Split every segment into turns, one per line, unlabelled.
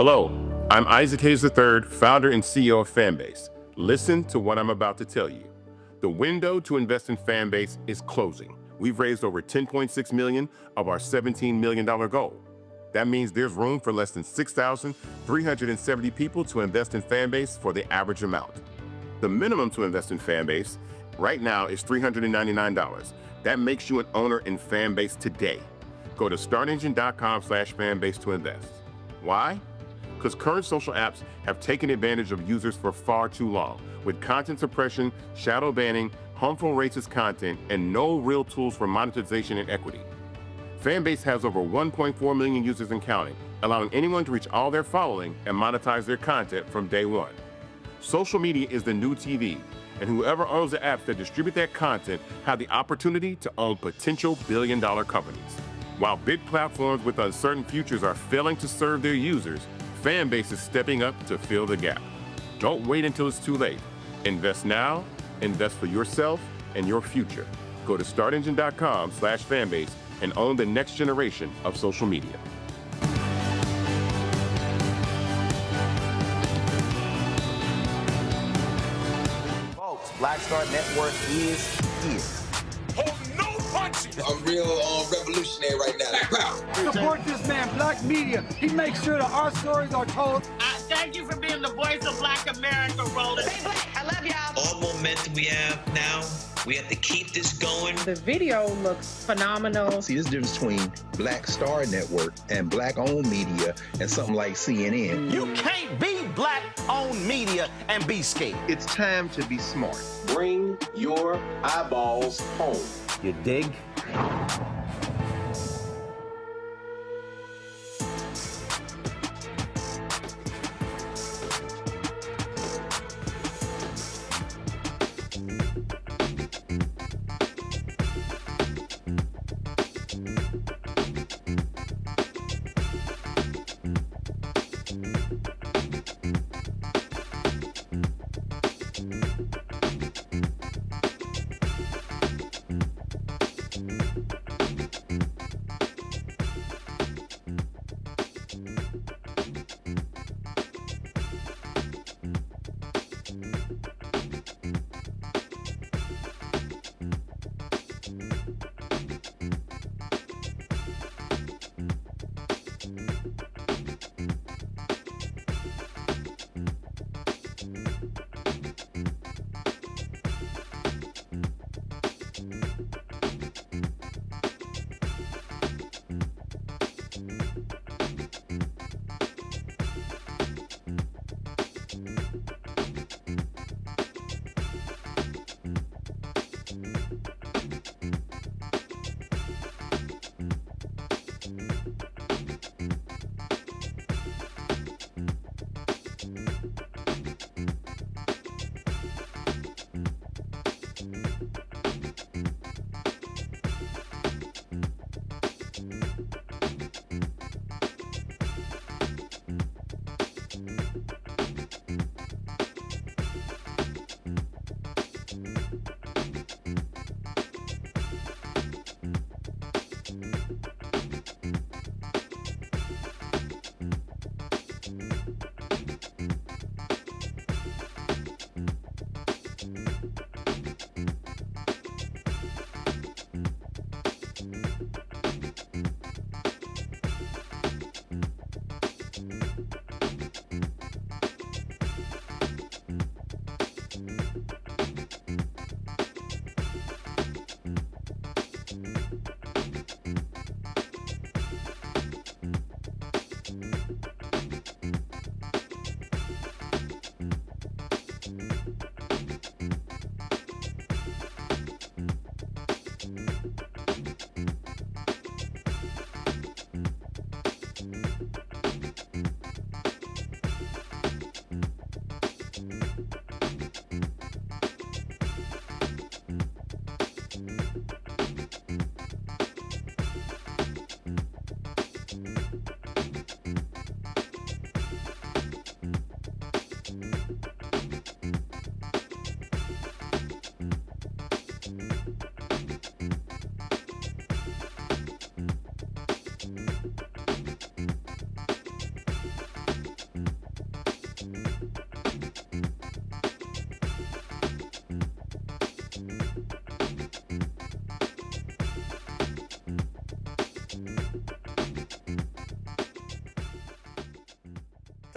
Hello, I'm Isaac Hayes III, founder and CEO of Fanbase. Listen to what I'm about to tell you. The window to invest in Fanbase is closing. We've raised over $10.6 million of our $17 million goal. That means there's room for less than 6,370 people to invest in Fanbase for the average amount. The minimum to invest in Fanbase right now is $399. That makes you an owner in Fanbase today. Go to startengine.com/fanbase to invest. Why? Because current social apps have taken advantage of users for far too long, with content suppression, shadow banning, harmful racist content, and no real tools for monetization and equity. Fanbase has over 1.4 million users and counting, allowing anyone to reach all their following and monetize their content from day one. Social media is the new TV, and whoever owns the apps that distribute that content have the opportunity to own potential billion-dollar companies. While big platforms with uncertain futures are failing to serve their users, Fanbase is stepping up to fill the gap. Don't wait until it's too late. Invest now, invest for yourself and your future. Go to startengine.com/fanbase and own the next generation of social media.
Folks, Black Star Network is here.
Oh, no punches!
I'm real revolutionary right now.
Support this man, Black Media. He makes sure that our stories are told.
Thank you for being the voice of Black America, Roland.
Stay black. I love y'all.
All momentum we have now, we have to keep this going.
The video looks phenomenal.
See, there's a difference between Black Star Network and Black-owned media and something like CNN.
You can't be Black-owned media and be scared.
It's time to be smart.
Bring your eyeballs home.
You dig?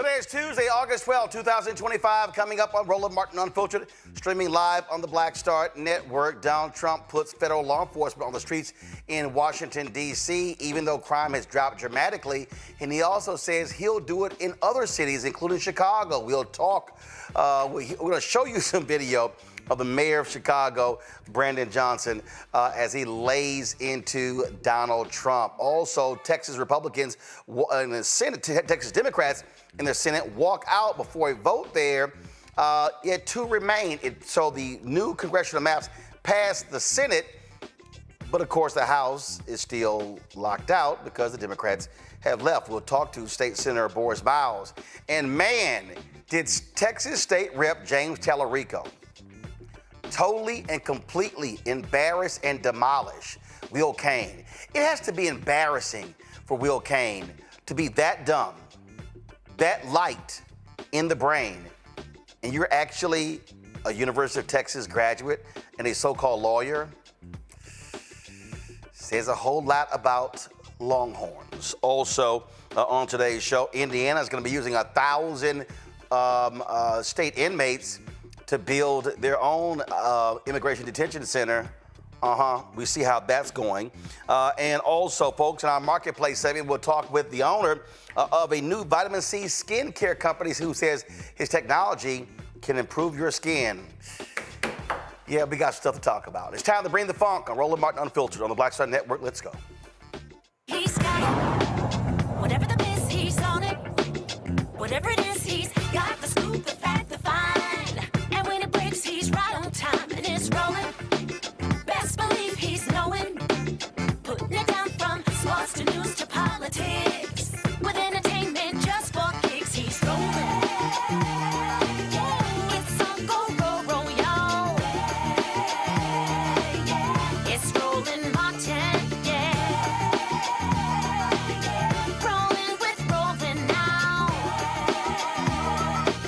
Today is Tuesday, August 12, 2025. Coming up on Roland Martin Unfiltered, streaming live on the Black Star Network. Donald Trump puts federal law enforcement on the streets in Washington, D.C., even though crime has dropped dramatically. And he also says he'll do it in other cities, including Chicago. We'll talk. We're going to show you some video of the mayor of Chicago, Brandon Johnson, as he lays into Donald Trump. Also, Texas Republicans in the Senate, Texas Democrats in the Senate walk out before a vote there. Yet two remain. So the new congressional maps passed the Senate, but of course the House is still locked out because the Democrats have left. We'll talk to State Senator Boris Miles. And man, did Texas State Rep James Tallarico totally and completely embarrass and demolish Will Cain. It has to be embarrassing for Will Cain to be that dumb, that light in the brain, and you're actually a University of Texas graduate and a so-called lawyer. Says a whole lot about Longhorns. Also, on today's show, Indiana is going to be using 1,000 state inmates to build their own immigration detention center. We see how that's going. And also, folks, in our marketplace segment, we'll talk with the owner of a new vitamin C skincare company who says his technology can improve your skin. Yeah, we got stuff to talk about. It's time to bring the funk on Roland Martin Unfiltered on the Black Star Network. Let's go.
He's got it. Whatever the miss, he's on it. Whatever it is, he's got the scoop, the fact, the find. And when it breaks, he's right on time and it's rolling. Best believe he's knowing. Putting it down from sports to news to politics. With entertainment just for kicks, he's rolling. It's on go, roll, roll, y'all. It's Roland Martin, yeah. Rolling with Roland now.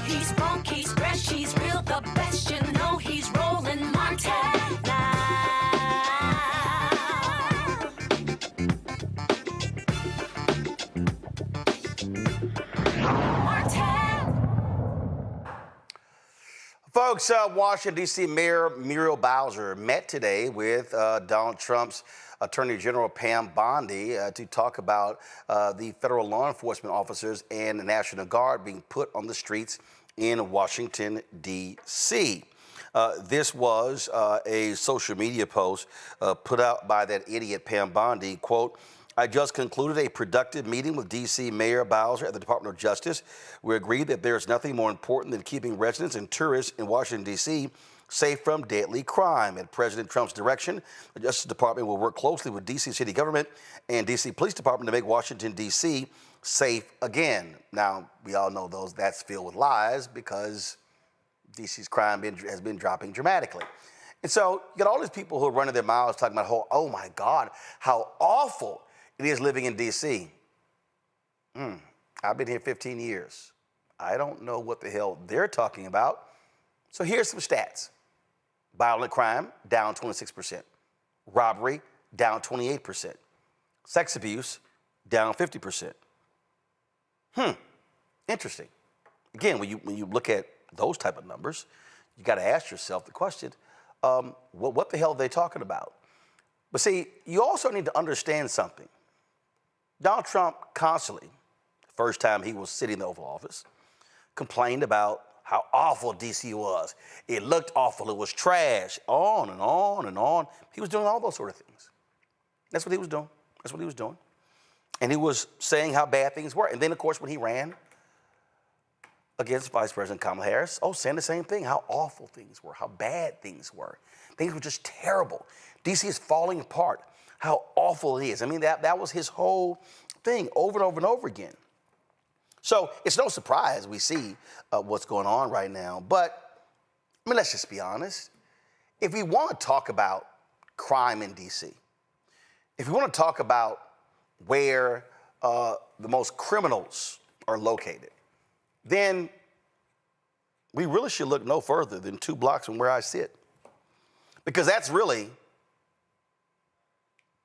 He's funk, he's fresh, he's real, the best, you know he's Roland Martin now.
Folks, Washington, D.C. Mayor Muriel Bowser met today with Donald Trump's Attorney General Pam Bondi to talk about the federal law enforcement officers and the National Guard being put on the streets in Washington, D.C. This was a social media post put out by that idiot Pam Bondi. Quote, I just concluded a productive meeting with D.C. Mayor Bowser at the Department of Justice. We agreed that there is nothing more important than keeping residents and tourists in Washington, D.C. safe from deadly crime. At President Trump's direction, the Justice Department will work closely with D.C. City Government and D.C. Police Department to make Washington, D.C. safe again. Now, we all know that's filled with lies because D.C.'s crime has been dropping dramatically. And so you got all these people who are running their mouths talking about, oh my God, how awful it is living in D.C. I've been here 15 years. I don't know what the hell they're talking about. So here's some stats. Violent crime, down 26%. Robbery, down 28%. Sex abuse, down 50%. Interesting. Again, when you look at those type of numbers, you got to ask yourself the question, what the hell are they talking about? But see, you also need to understand something. Donald Trump constantly, first time he was sitting in the Oval Office, complained about how awful D.C. was. It looked awful. It was trash. On and on and on. He was doing all those sort of things. That's what he was doing. That's what he was doing. And he was saying how bad things were. And then, of course, when he ran against Vice President Kamala Harris, saying the same thing, how awful things were, how bad things were. Things were just terrible. D.C. is falling apart. How awful it is. I mean, that was his whole thing over and over and over again. So it's no surprise we see what's going on right now. But, I mean, let's just be honest. If we want to talk about crime in D.C., if we want to talk about where the most criminals are located, then we really should look no further than 2 blocks from where I sit. Because that's really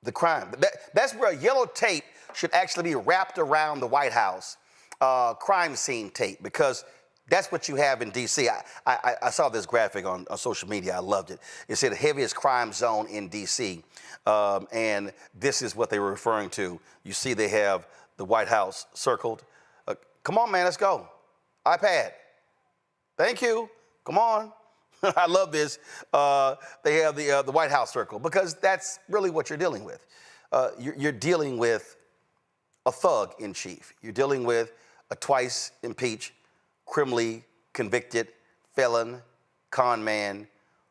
the crime. That's where yellow tape should actually be wrapped around the White House crime scene tape, because that's what you have in D.C. I saw this graphic on social media. I loved it. It said heaviest crime zone in D.C. And this is what they were referring to. You see they have the White House circled. Come on, man, let's go. iPad. Thank you. Come on. I love this. They have the White House circle, because that's really what you're dealing with. You're dealing with a thug in chief. You're dealing with a twice impeached, criminally convicted felon, con man,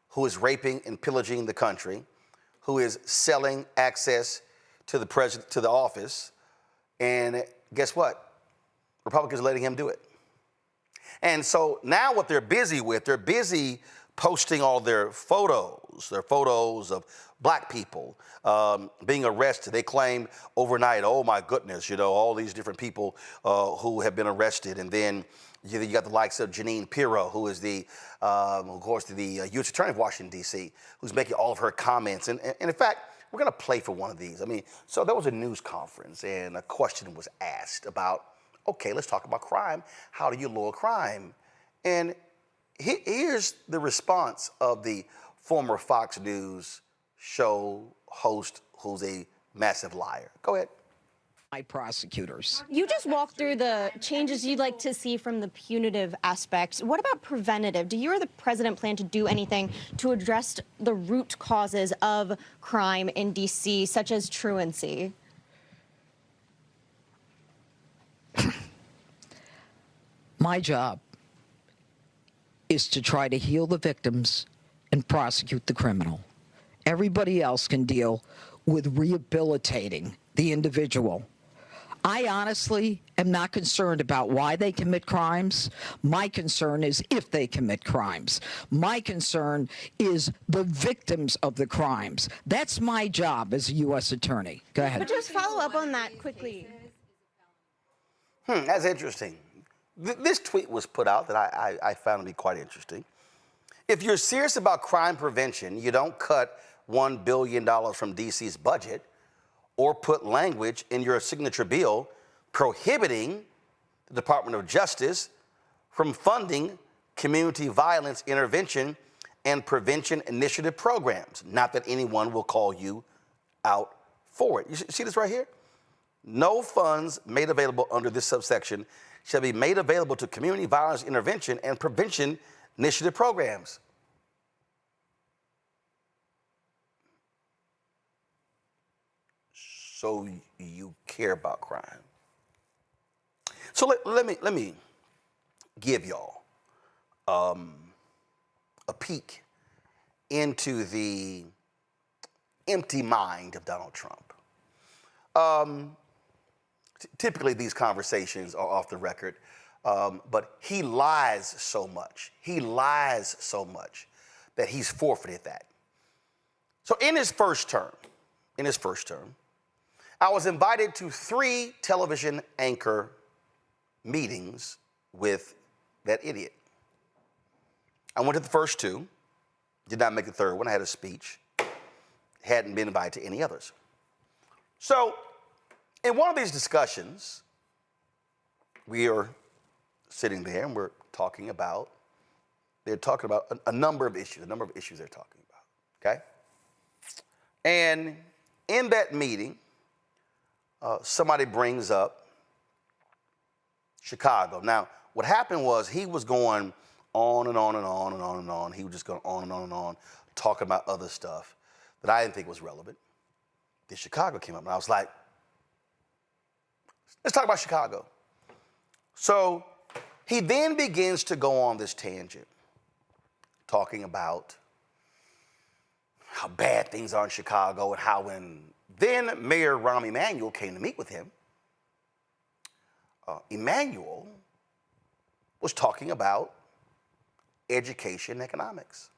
who is raping and pillaging the country, who is selling access to the president, to the office, and guess what? Republicans are letting him do it. And so now what they're busy with, they're busy posting all their photos of black people being arrested. They claim overnight, oh my goodness, you know, all these different people who have been arrested. And then you got the likes of Jeanine Pirro, who is of course, the U.S. Attorney of Washington, D.C., who's making all of her comments. And in fact, we're going to play for one of these. I mean, so there was a news conference, and a question was asked about, okay, let's talk about crime. How do you lower crime? And here's the response of the former Fox News show host, who's a massive liar. Go ahead.
My prosecutors.
You just walked through the changes you'd like to see from the punitive aspects. What about preventative? Do you or the president plan to do anything to address the root causes of crime in D.C., such as truancy?
My job is to try to heal the victims and prosecute the criminal. Everybody else can deal with rehabilitating the individual. I honestly am not concerned about why they commit crimes. My concern is if they commit crimes. My concern is the victims of the crimes. That's my job as a U.S. attorney. Go ahead.
But just follow up on that quickly.
That's interesting. This tweet was put out that I found to be quite interesting. If you're serious about crime prevention, you don't cut $1 billion from D.C.'s budget or put language in your signature bill prohibiting the Department of Justice from funding community violence intervention and prevention initiative programs. Not that anyone will call you out for it. You see this right here? No funds made available under this subsection shall be made available to community violence intervention and prevention initiative programs. So you care about crime. So let me give y'all a peek into the empty mind of Donald Trump. Typically these conversations are off the record, but he lies so much. He lies so much that he's forfeited that. So in his first term, I was invited to 3 television anchor meetings with that idiot. I went to the first 2, did not make the third one. I had a speech, hadn't been invited to any others. So in one of these discussions, we are sitting there and they're talking about a number of issues they're talking about, okay? And in that meeting, somebody brings up Chicago. Now, what happened was he was going on and on and on and on and on. He was just going on and on and on, talking about other stuff that I didn't think was relevant. Then Chicago came up, and I was like, let's talk about Chicago. So he then begins to go on this tangent, talking about how bad things are in Chicago and how when then Mayor Rahm Emanuel came to meet with him, Emanuel was talking about education and economics.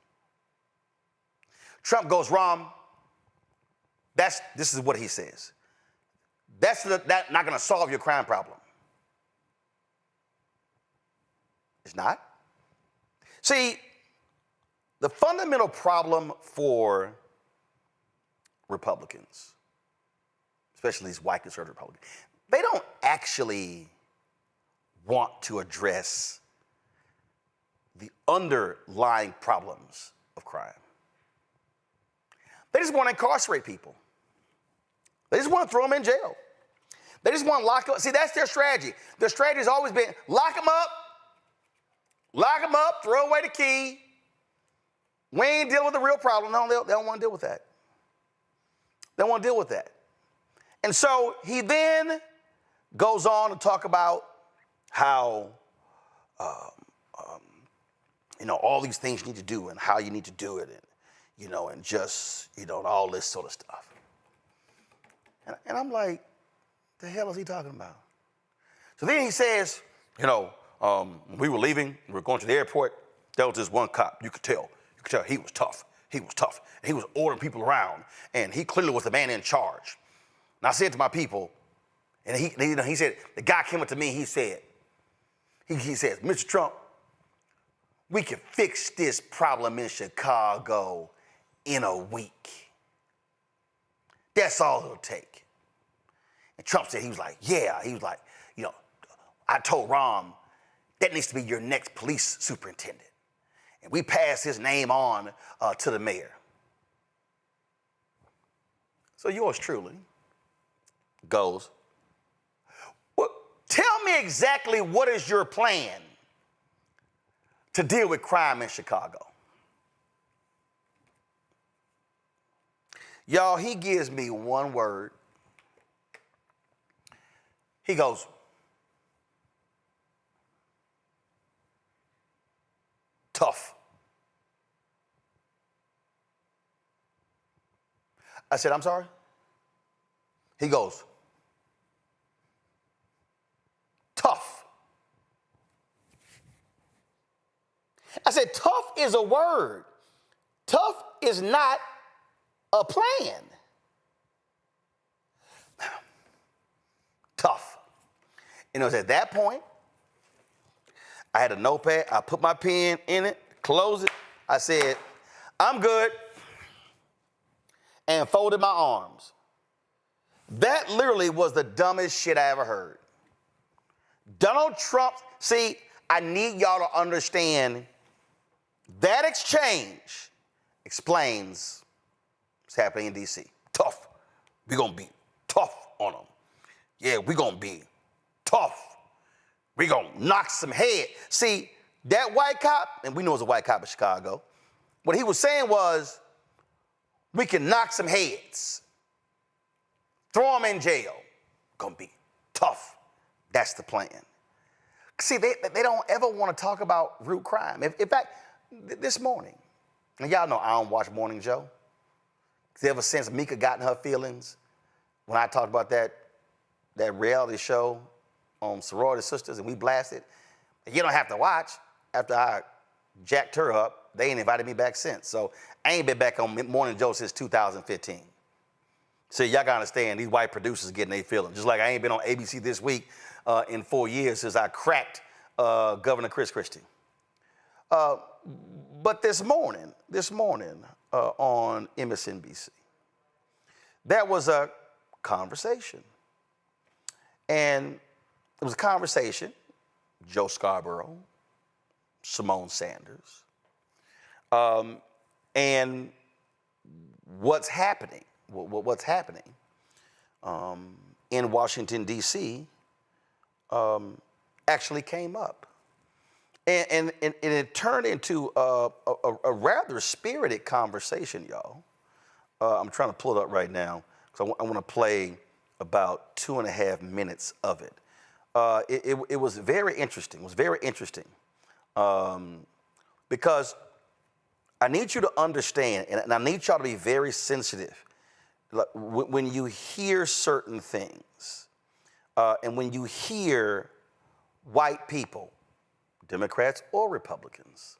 Trump goes, Rahm, this is what he says. That's not going to solve your crime problem. It's not. See, the fundamental problem for want to address the underlying problems of crime. They just want to incarcerate people. They just want to throw them in jail. They just want to lock them up. See, that's their strategy. Their strategy has always been lock them up, throw away the key. We ain't dealing with the real problem. No, they don't want to deal with that. They don't want to deal with that. And so he then goes on to talk about how, all these things you need to do and how you need to do it, and, and just, all this sort of stuff. And I'm like, the hell is he talking about? So then he says, when we were leaving, we were going to the airport, there was this one cop. You could tell he was tough. He was tough. And he was ordering people around, and he clearly was the man in charge. And I said to my people, and he said, the guy came up to me, he says, Mr. Trump, we can fix this problem in Chicago in a week. That's all it'll take. And Trump said, he was like, I told Rom, that needs to be your next police superintendent. And we passed his name on to the mayor. So yours truly goes, well, tell me exactly what is your plan to deal with crime in Chicago? Y'all, he gives me one word. He goes, tough. I said, I'm sorry? He goes, tough. I said, tough is a word. Tough is not a plan. Tough. And it was at that point, I had a notepad, I put my pen in it, closed it. I said, I'm good, and folded my arms. That literally was the dumbest shit I ever heard. Donald Trump, see, I need y'all to understand that exchange explains what's happening in D.C. Tough. We're going to be tough on them. Yeah, we're going to be tough. We're going to knock some head. See, that white cop, and we know it's a white cop in Chicago, what he was saying was, we can knock some heads, throw them in jail. Going to be tough. That's the plan. See, they don't ever want to talk about root crime. In fact, this morning, and y'all know I don't watch Morning Joe. Ever since Mika got in her feelings, when I talked about that reality show on Sorority Sisters and we blasted, you don't have to watch. After I jacked her up, they ain't invited me back since. So I ain't been back on Morning Joe since 2015. So y'all gotta understand, these white producers getting their feelings. Just like I ain't been on ABC This Week in 4 years since I cracked Governor Chris Christie. But this morning on MSNBC, there was a conversation. And it was a conversation, Joe Scarborough, Simone Sanders, and what's happening in Washington, D.C. Actually came up. And it turned into a rather spirited conversation, y'all. I'm trying to pull it up right now because I want to play about 2.5 minutes of it. It was very interesting. It was very interesting because I need you to understand, and I need y'all to be very sensitive when you hear certain things, and when you hear white people, Democrats or Republicans,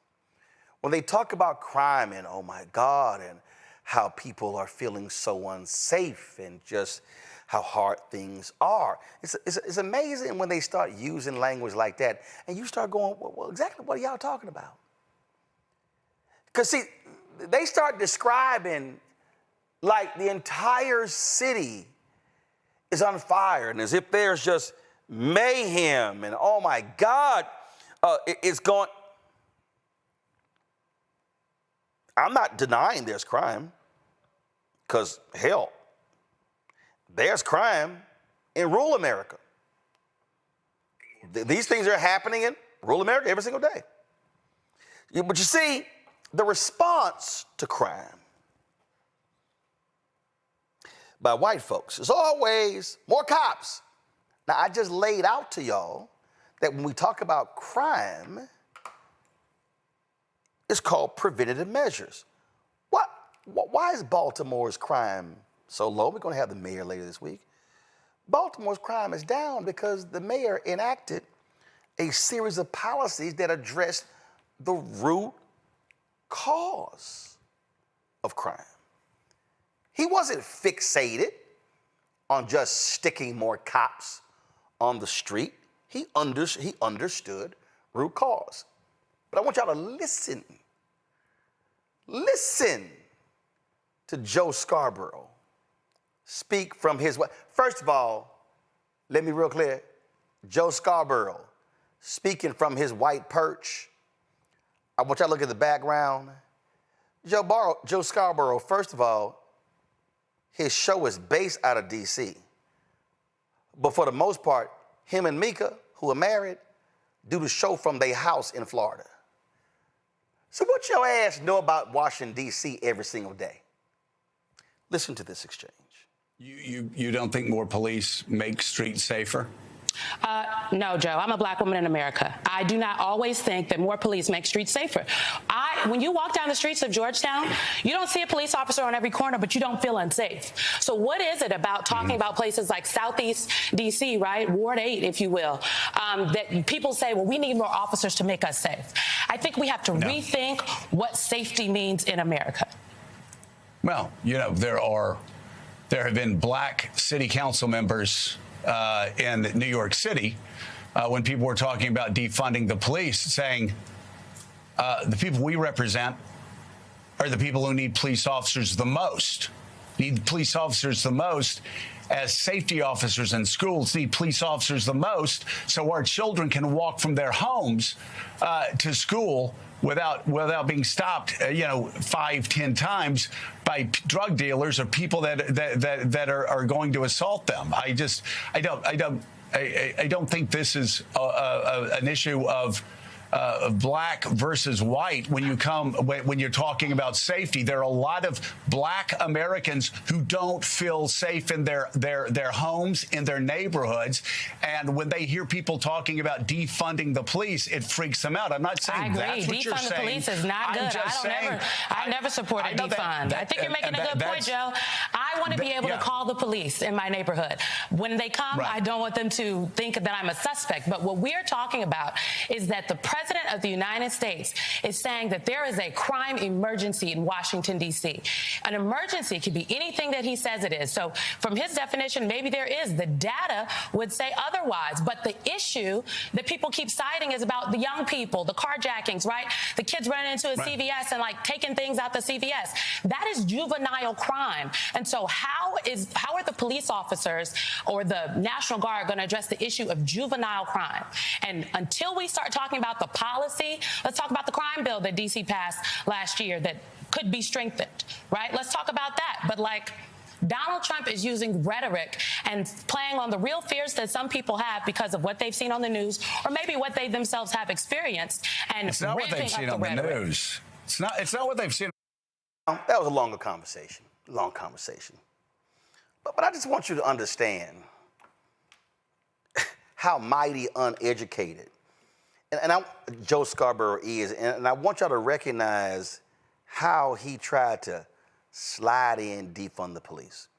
when they talk about crime and oh my God, and how people are feeling so unsafe and just how hard things are. It's amazing when they start using language like that and you start going, well, exactly what are y'all talking about? Because see, they start describing like the entire city is on fire and as if there's just mayhem, and oh my God, it's going. I'm not denying there's crime, because hell, there's crime in rural America. These things are happening in rural America every single day. But you see, the response to crime by white folks is always more cops. Now, I just laid out to y'all that when we talk about crime, it's called preventative measures. Why is Baltimore's crime so low? We're going to have the mayor later this week. Baltimore's crime is down because the mayor enacted a series of policies that addressed the root cause of crime. He wasn't fixated on just sticking more cops on the street. He understood root cause. But I want y'all to listen. Listen to Joe Scarborough speak from his. First of all, let me be real clear. Joe Scarborough speaking from his white perch. I want y'all to look at the background. Joe Scarborough, first of all, his show is based out of D.C. But for the most part, him and Mika, who are married, do the show from their house in Florida. So what your ass know about Washington, D.C. every single day? Listen to this exchange.
You don't think more police make streets safer?
No, Joe, I'm a black woman in America. I do not always think that more police make streets safer. When you walk down the streets of Georgetown, you don't see a police officer on every corner, but you don't feel unsafe. So what is it about talking about places like Southeast D.C., right, Ward 8, if you will, that people say, well, we need more officers to make us safe? I think we have to rethink what safety means in America.
Well, you know, there have been black city council members in New York City when people were talking about defunding the police, saying the people we represent are the people who need police officers the most, need police officers the most, as safety officers in schools need police officers the most, so our children can walk from their homes to school without being stopped, 5-10 times by drug dealers or people that are going to assault them. I don't think this is an issue of black versus white. When you're talking about safety, there are a lot of black Americans who don't feel safe in their homes, in their neighborhoods, and when they hear people talking about defunding the police, it freaks them out. I'm not saying that's what you're saying.
Defund the police is not good. I never supported defund. I think you're making a good point, Joe. I want to be able to call the police in my neighborhood. When they come, I don't want them to think that I'm a suspect. But what we're talking about is that the President of the United States is saying that there is a crime emergency in Washington, D.C. An emergency could be anything that he says it is. So from his definition, maybe there is. The data would say otherwise. But the issue that people keep citing is about the young people, the carjackings, right? The kids running into a CVS and taking things out the CVS. That is juvenile crime. And so how are the police officers or the National Guard going to address the issue of juvenile crime? And until we start talking about the policy, let's talk about the crime bill that D.C. passed last year that could be strengthened, right? Let's talk about that. But Donald Trump is using rhetoric and playing on the real fears that some people have because of what they've seen on the news or maybe what they themselves have experienced. And
it's not what they've seen on the news. It's not what they've seen.
That was a long conversation. But I just want you to understand how mighty uneducated Joe Scarborough is, and I want y'all to recognize how he tried to slide in defund the police.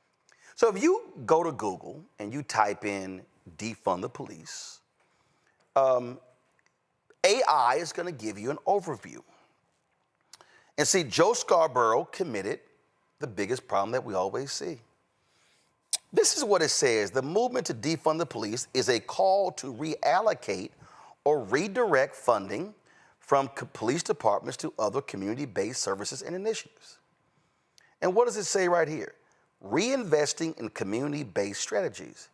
So if you go to Google and you type in defund the police, AI is going to give you an overview. And see, Joe Scarborough committed the biggest problem that we always see. This is what it says. The movement to defund the police is a call to reallocate or redirect funding from police departments to other community-based services and initiatives. And what does it say right here? Reinvesting in community-based strategies.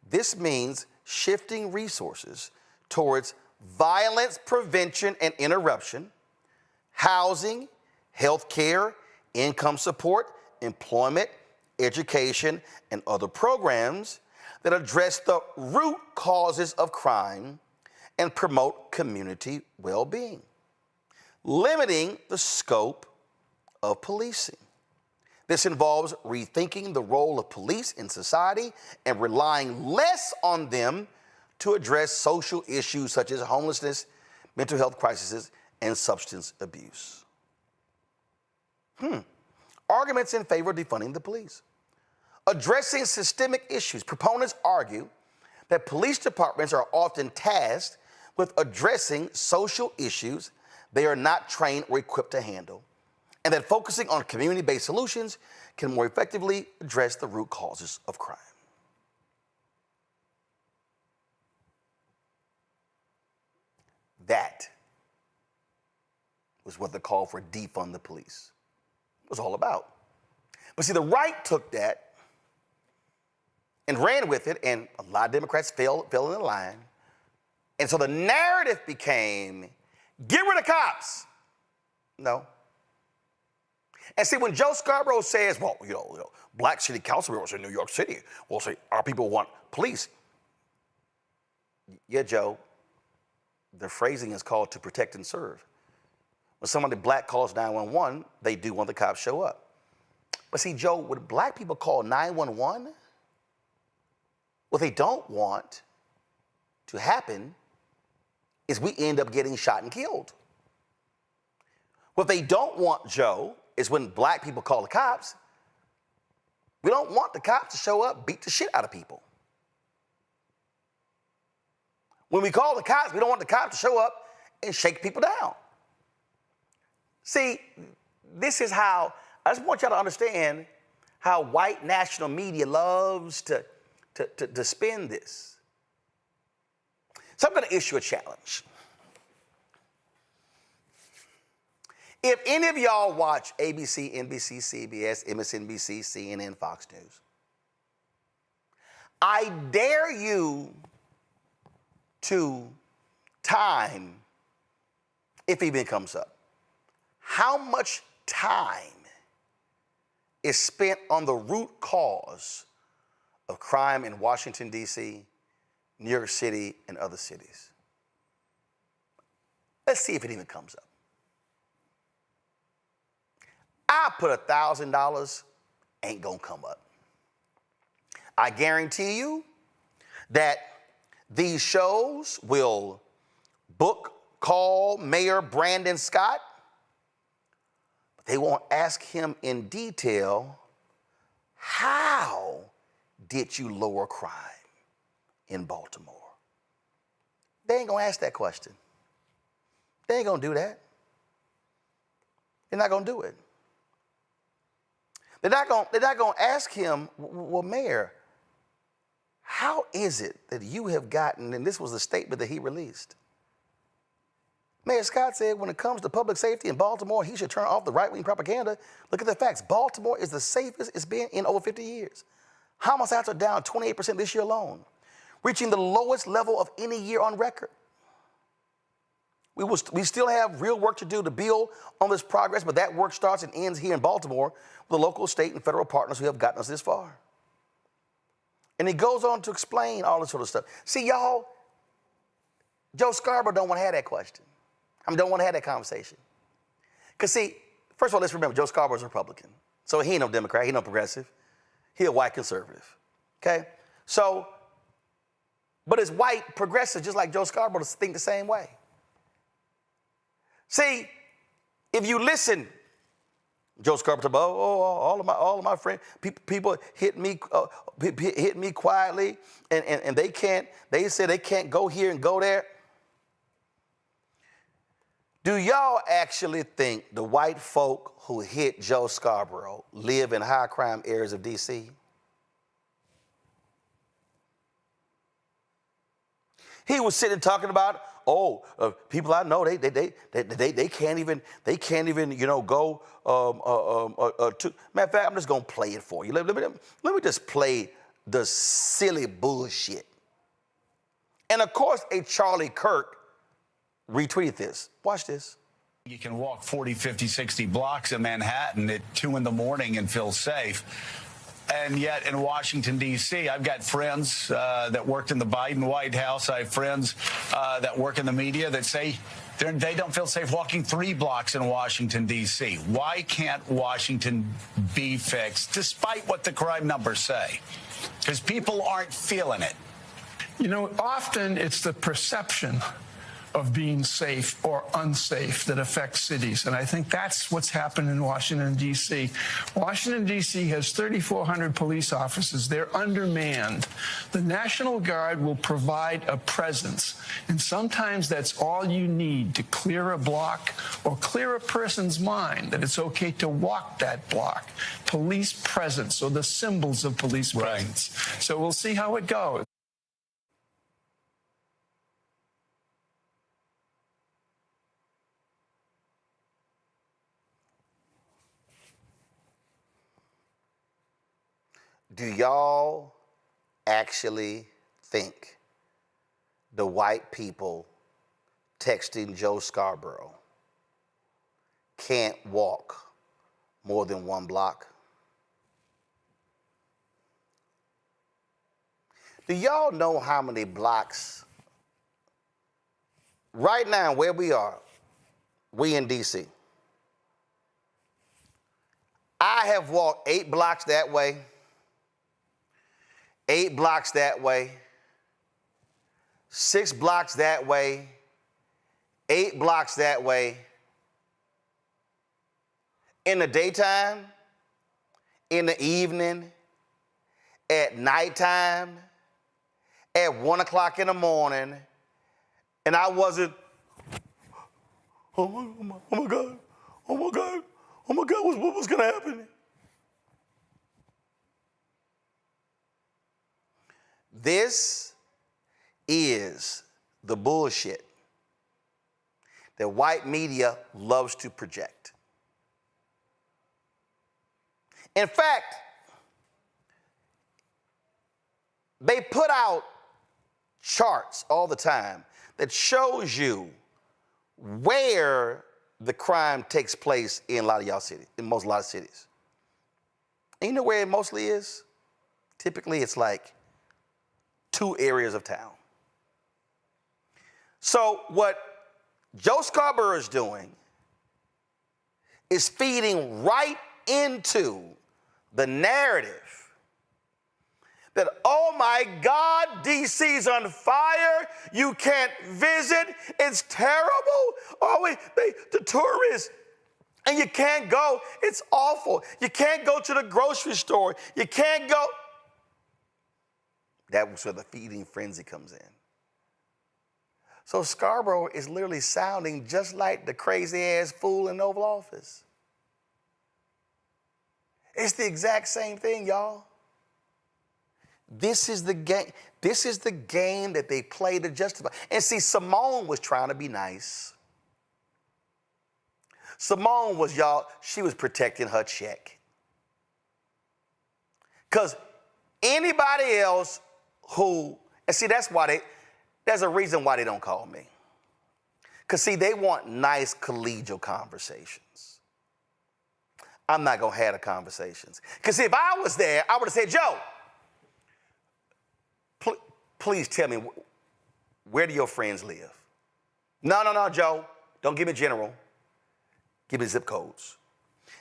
This means shifting resources towards violence prevention and interruption, housing, health care, income support, employment, education, and other programs that address the root causes of crime and promote community well-being, limiting the scope of policing. This involves rethinking the role of police in society and relying less on them to address social issues such as homelessness, mental health crises, and substance abuse. Arguments in favor of defunding the police. Addressing systemic issues, proponents argue that police departments are often tasked with addressing social issues they are not trained or equipped to handle, and that focusing on community-based solutions can more effectively address the root causes of crime. That was what the call for defund the police was all about. But see, the right took that and ran with it, and a lot of Democrats fell in the line. And so the narrative became, get rid of cops. No. And see, when Joe Scarborough says, well, black city council members in New York City will say, our people want police. Yeah, Joe, the phrasing is called to protect and serve. When somebody black calls 911, they do want the cops to show up. But see, Joe, when black people call 911, what they don't want to happen is we end up getting shot and killed. What they don't want, Joe, is when black people call the cops, we don't want the cops to show up, beat the shit out of people. When we call the cops, we don't want the cops to show up and shake people down. See, this is how, I just want y'all to understand how white national media loves to spin this. So I'm going to issue a challenge. If any of y'all watch ABC, NBC, CBS, MSNBC, CNN, Fox News, I dare you to time, if it even comes up, how much time is spent on the root cause of crime in Washington, D.C., New York City, and other cities. Let's see if it even comes up. I put $1,000, ain't gonna come up. I guarantee you that these shows will call Mayor Brandon Scott, but they won't ask him in detail, how did you lower crime in Baltimore? They ain't gonna ask that question. They ain't gonna do that. They're not gonna do it. They're not gonna ask him, well, Mayor, how is it that you have gotten, and this was the statement that he released. Mayor Scott said when it comes to public safety in Baltimore, he should turn off the right-wing propaganda. Look at the facts. Baltimore is the safest it's been in over 50 years. Homicides are down 28% this year alone, reaching the lowest level of any year on record. We still have real work to do to build on this progress, but that work starts and ends here in Baltimore with the local, state, and federal partners who have gotten us this far. And he goes on to explain all this sort of stuff. See, y'all, Joe Scarborough don't want to have that question. Don't want to have that conversation. Because see, first of all, let's remember, Joe Scarborough's a Republican. So he ain't no Democrat, he ain't no progressive. He a white conservative, okay? So, but as white progressives, just like Joe Scarborough, think the same way. See, if you listen, Joe Scarborough, all of my friends, people hit me quietly, and they say they can't go here and go there. Do y'all actually think the white folk who hit Joe Scarborough live in high crime areas of D.C.? He was sitting talking about, people I know, they can't even go to. Matter of fact, I'm just gonna play it for you. Let me just play the silly bullshit. And of course, a Charlie Kirk retweeted this. Watch this.
You can walk 40, 50, 60 blocks in Manhattan at 2 in the morning and feel safe. And yet in Washington, D.C., I've got friends that worked in the Biden White House. I have friends that work in the media that say they don't feel safe walking 3 blocks in Washington, D.C. Why can't Washington be fixed, despite what the crime numbers say? Because people aren't feeling it.
You know, often it's the perception of being safe or unsafe that affects cities. And I think that's what's happened in Washington, D.C. Washington, D.C. has 3,400 police officers. They're undermanned. The National Guard will provide a presence. And sometimes that's all you need to clear a block or clear a person's mind that it's okay to walk that block. Police presence, or the symbols of police presence. So we'll see how it goes.
Do y'all actually think the white people texting Joe Scarborough can't walk more than 1 block? Do y'all know how many blocks right now where we are, we in D.C.? I have walked 8 blocks that way, 8 blocks that way, 6 blocks that way, 8 blocks that way. In the daytime, in the evening, at nighttime, at 1 o'clock in the morning, and I wasn't, oh my God, what's gonna happen? This is the bullshit that white media loves to project. In fact, they put out charts all the time that shows you where the crime takes place in a lot of y'all cities, in a lot of cities. And you know where it mostly is? Typically, it's like 2 areas of town. So what Joe Scarborough is doing is feeding right into the narrative that, oh my God, DC's on fire, you can't visit, it's terrible. Oh, the tourists, and you can't go, it's awful. You can't go to the grocery store, you can't go. That's where the feeding frenzy comes in. So Scarborough is literally sounding just like the crazy ass fool in the Oval Office. It's the exact same thing, y'all. This is the game. This is the game that they play to justify. And see, Simone was trying to be nice. Simone was, y'all, she was protecting her check. Because anybody else who, and see, that's why there's a reason why they don't call me. Because see, they want nice collegial conversations. I'm not going to have the conversations. Because if I was there, I would have said, Joe, please tell me, where do your friends live? No, Joe, don't give me general. Give me zip codes.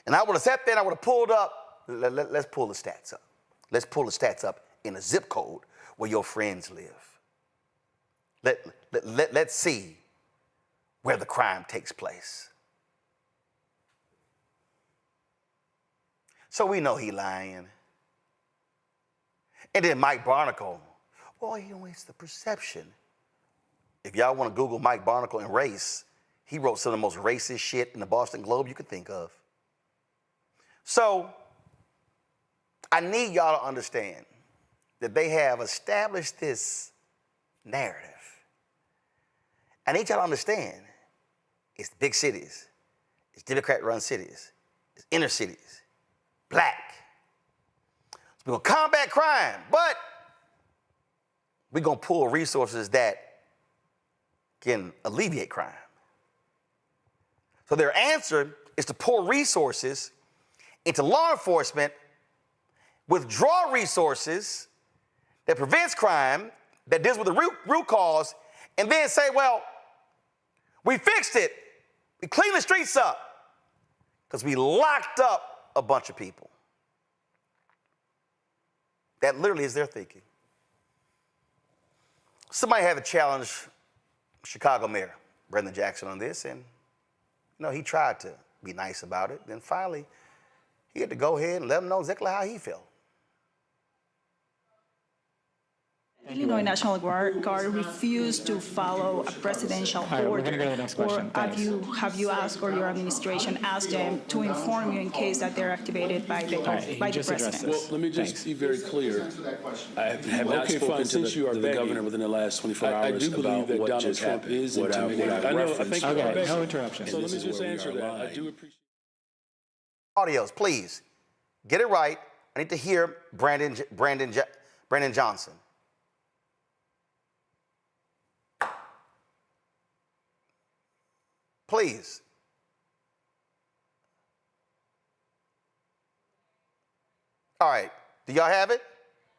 And I would have sat there and I would have pulled up, let's pull the stats up. Let's pull the stats up in a zip code where your friends live. Let's see where the crime takes place. So we know he lying. And then Mike Barnacle, well, it's the perception. If y'all want to Google Mike Barnacle and race, he wrote some of the most racist shit in the Boston Globe you could think of. So I need y'all to understand that they have established this narrative. I need y'all to understand it's big cities, it's Democrat-run cities, it's inner cities, black. We're going to combat crime, but we're going to pull resources that can alleviate crime. So their answer is to pour resources into law enforcement, withdraw resources that prevents crime, that deals with the root cause, and then say, well, we fixed it. We cleaned the streets up because we locked up a bunch of people. That literally is their thinking. Somebody had to challenge Chicago Mayor Brendan Jackson on this, and he tried to be nice about it. Then finally, he had to go ahead and let him know exactly how he felt.
Illinois National Guard refused to follow a presidential order.
We're going to go to the next question.
Have you asked, or your administration asked them to inform you in case that they're activated by the president?
Well,
let me just be very clear. I have not spoken to the governor within the last 24 hours. I do believe that Donald Trump is intimidating.
Okay, no interruption.
So let me just answer that. I do appreciate.
Audios, please get it right. I need to hear Brandon Johnson. Please. All right. Do y'all have it?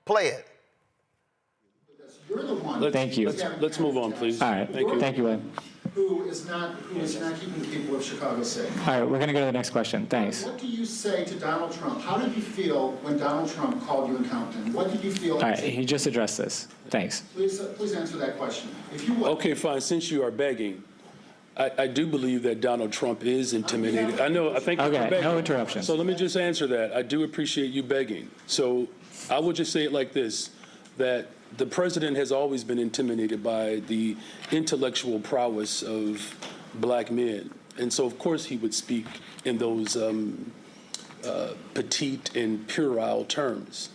Play it.
You're the one. Thank you.
Let's move on, please.
All right. Thank you, Lynn.
Who is not keeping the people of Chicago safe.
All right, we're going to go to the next question. Thanks.
What do you say to Donald Trump? How did you feel when Donald Trump called you incompetent? What did you feel?
All right, he just addressed this. Thanks.
Please answer that question, if you would.
Okay, fine. Since you are begging, I do believe that Donald Trump is intimidated. I think.
Okay, no interruption.
So let me just answer that. I do appreciate you begging. So I will just say it like this, that the president has always been intimidated by the intellectual prowess of black men. And so, of course, he would speak in those petite and puerile terms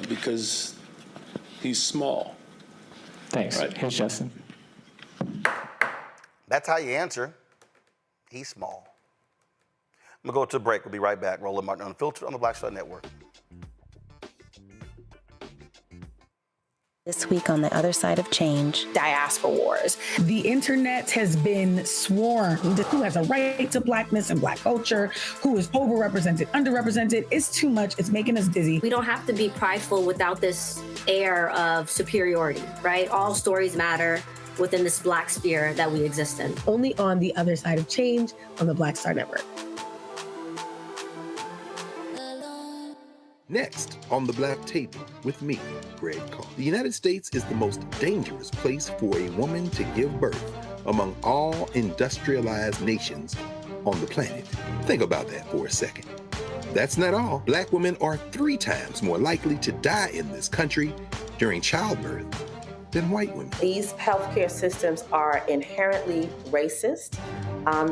because he's small.
Thanks. Right. Here's Justin.
That's how you answer. He's small. I'm going to go to a break. We'll be right back. Roland Martin Unfiltered on the Black Star Network.
This week on The Other Side of Change,
diaspora wars. The internet has been swarmed. Who has a right to blackness and black culture? Who is overrepresented, underrepresented? It's too much. It's making us dizzy.
We don't have to be prideful without this air of superiority, right? All stories matter within this black sphere that we exist in.
Only on The Other Side of Change on the Black Star Network.
Next on The Black Table with me, Greg Carr. The United States is the most dangerous place for a woman to give birth among all industrialized nations on the planet. Think about that for a second. That's not all. Black women are 3 times more likely to die in this country during childbirth than white women.
These healthcare systems are inherently racist.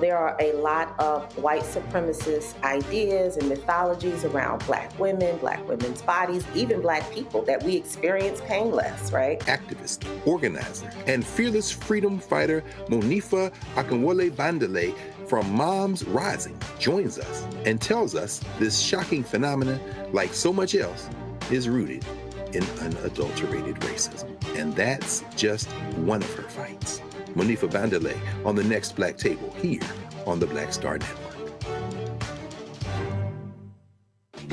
There are a lot of white supremacist ideas and mythologies around black women's bodies, even black people, that we experience painless, right?
Activist, organizer, and fearless freedom fighter Monifa Akinwole Bandele from Moms Rising joins us and tells us this shocking phenomenon, like so much else, is rooted in unadulterated racism. And that's just one of her fights. Monifa Bandele on the next Black Table here on the Black Star Network.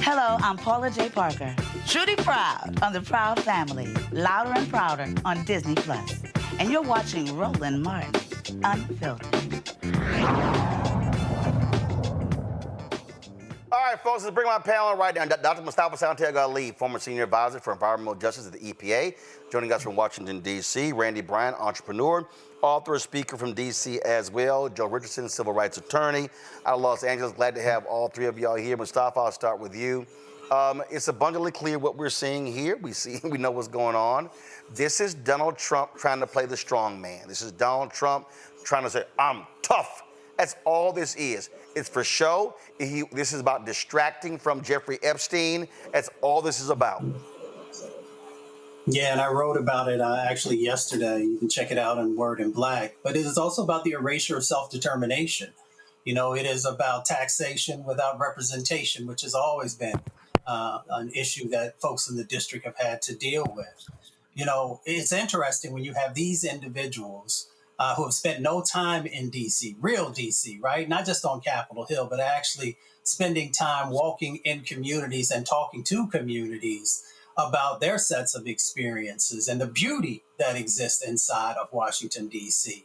Hello, I'm Paula J. Parker. Truly proud on the Proud Family, Louder and Prouder on Disney+. And you're watching Roland Martin Unfiltered.
All right, folks, let's bring my panel right now. Dr. Mustafa Santiago Ali, former senior advisor for environmental justice at the EPA, joining us from Washington, D.C. Randy Bryant, entrepreneur, author, speaker from D.C. as well. Joe Richardson, civil rights attorney out of Los Angeles. Glad to have all 3 of y'all here. Mustafa, I'll start with you. It's abundantly clear what we're seeing here. We know what's going on. This is Donald Trump trying to play the strong man. This is Donald Trump trying to say, I'm tough. That's all this is. It's for show. This is about distracting from Jeffrey Epstein. That's all this is about.
Yeah, and I wrote about it actually yesterday. You can check it out on Word in Black. But it is also about the erasure of self-determination. You know, it is about taxation without representation, which has always been an issue that folks in the district have had to deal with. You know, it's interesting when you have these individuals who have spent no time in D.C., real D.C., right? Not just on Capitol Hill, but actually spending time walking in communities and talking to communities about their sets of experiences and the beauty that exists inside of Washington, D.C.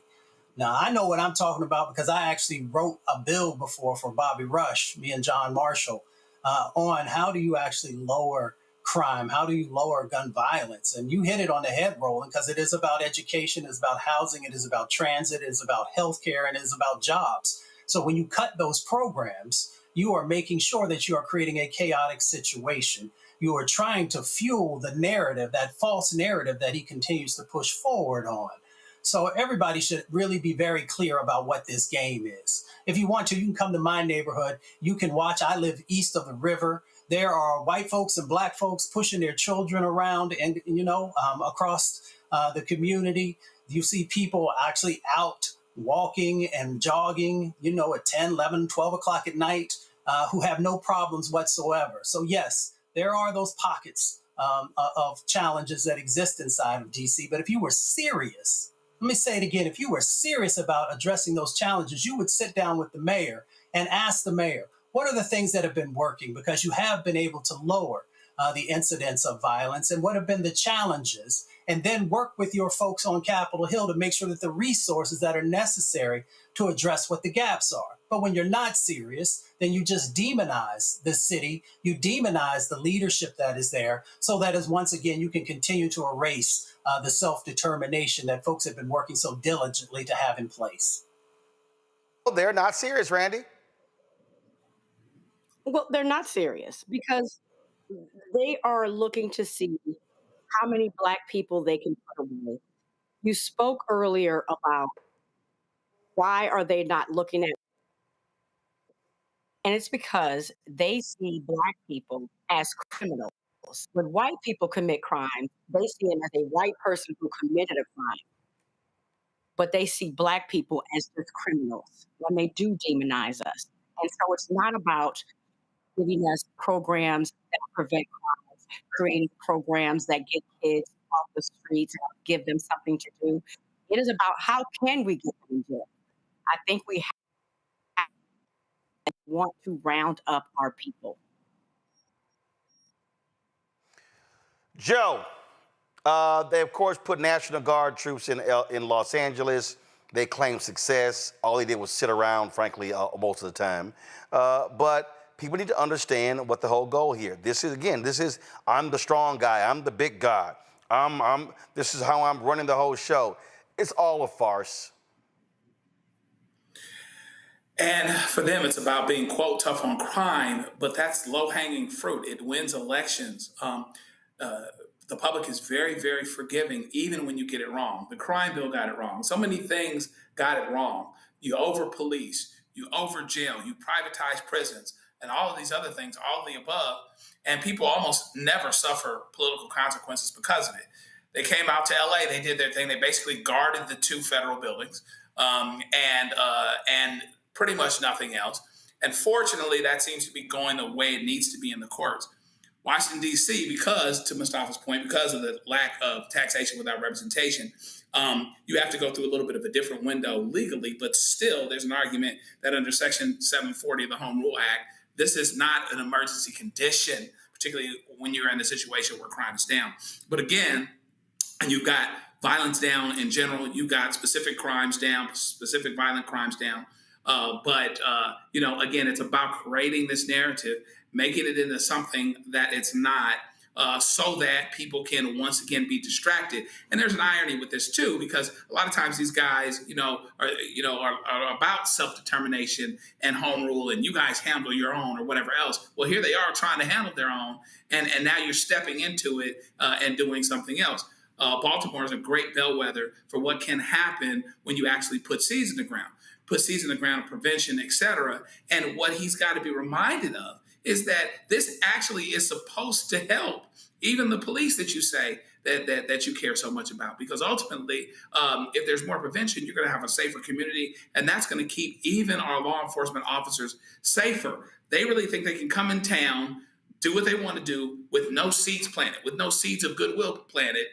Now, I know what I'm talking about because I actually wrote a bill before for Bobby Rush, me and John Marshall, on how do you actually lower crime? How do you lower gun violence? And you hit it on the head, Roland, because it is about education, it's about housing, it is about transit, it is about healthcare, and it is about jobs. So when you cut those programs, you are making sure that you are creating a chaotic situation. You are trying to fuel the narrative, that false narrative that he continues to push forward on. So everybody should really be very clear about what this game is. If you want to, you can come to my neighborhood. You can watch. I live east of the river. There are white folks and black folks pushing their children around and, across the community. You see people actually out walking and jogging, at 10, 11, 12 o'clock at night who have no problems whatsoever. So, yes, there are those pockets of challenges that exist inside of D.C. But if you were serious, let me say it again, if you were serious about addressing those challenges, you would sit down with the mayor and ask the mayor, what are the things that have been working? Because you have been able to lower the incidence of violence, and what have been the challenges? And then work with your folks on Capitol Hill to make sure that the resources that are necessary to address what the gaps are. But when you're not serious, then you just demonize the city, you demonize the leadership that is there, so that as once again, you can continue to erase the self-determination that folks have been working so diligently to have in place.
Well, they're not serious, Randy.
Well, they're not serious because they are looking to see how many Black people they can put away. You spoke earlier about why are they not looking at, and it's because they see Black people as criminals. When white people commit crime, they see them as a white person who committed a crime. But they see Black people as just criminals when they do demonize us. And so it's not about giving us programs that prevent crimes, creating programs that get kids off the streets and give them something to do. It is about how can we get them in jail. I think we have to want to round up our people.
Joe, they, of course, put National Guard troops in Los Angeles. They claim success. All they did was sit around, frankly, most of the time. But people need to understand what the whole goal here. This is, I'm the strong guy. I'm the big guy. This is how I'm running the whole show. It's all a farce.
And for them, it's about being, quote, tough on crime, but that's low-hanging fruit. It wins elections. The public is very, very forgiving, even when you get it wrong. The crime bill got it wrong. So many things got it wrong. You over-police, you over-jail, you privatize prisons, and all of these other things, all of the above. And people almost never suffer political consequences because of it. They came out to L.A., they did their thing. They basically guarded the 2 federal buildings and pretty much nothing else. And fortunately, that seems to be going the way it needs to be in the courts. Washington, D.C., because, to Mustafa's point, because of the lack of taxation without representation, you have to go through a little bit of a different window legally, but still there's an argument that under Section 740 of the Home Rule Act, this is not an emergency condition, particularly when you're in a situation where crime is down. But again, and you've got violence down in general, you've got specific crimes down, specific violent crimes down. Again, it's about creating this narrative, making it into something that it's not, so that people can once again be distracted. And there's an irony with this too, because a lot of times these guys, are about self-determination and home rule, and you guys handle your own or whatever else. Well, here they are trying to handle their own, and now you're stepping into it and doing something else. Baltimore is a great bellwether for what can happen when you actually put seeds in the ground. Put seeds in the ground of prevention, et cetera. And what he's got to be reminded of is that this actually is supposed to help even the police that you say that you care so much about. Because ultimately, if there's more prevention, you're going to have a safer community, and that's going to keep even our law enforcement officers safer. They really think they can come in town, do what they want to do with no seeds planted, with no seeds of goodwill planted,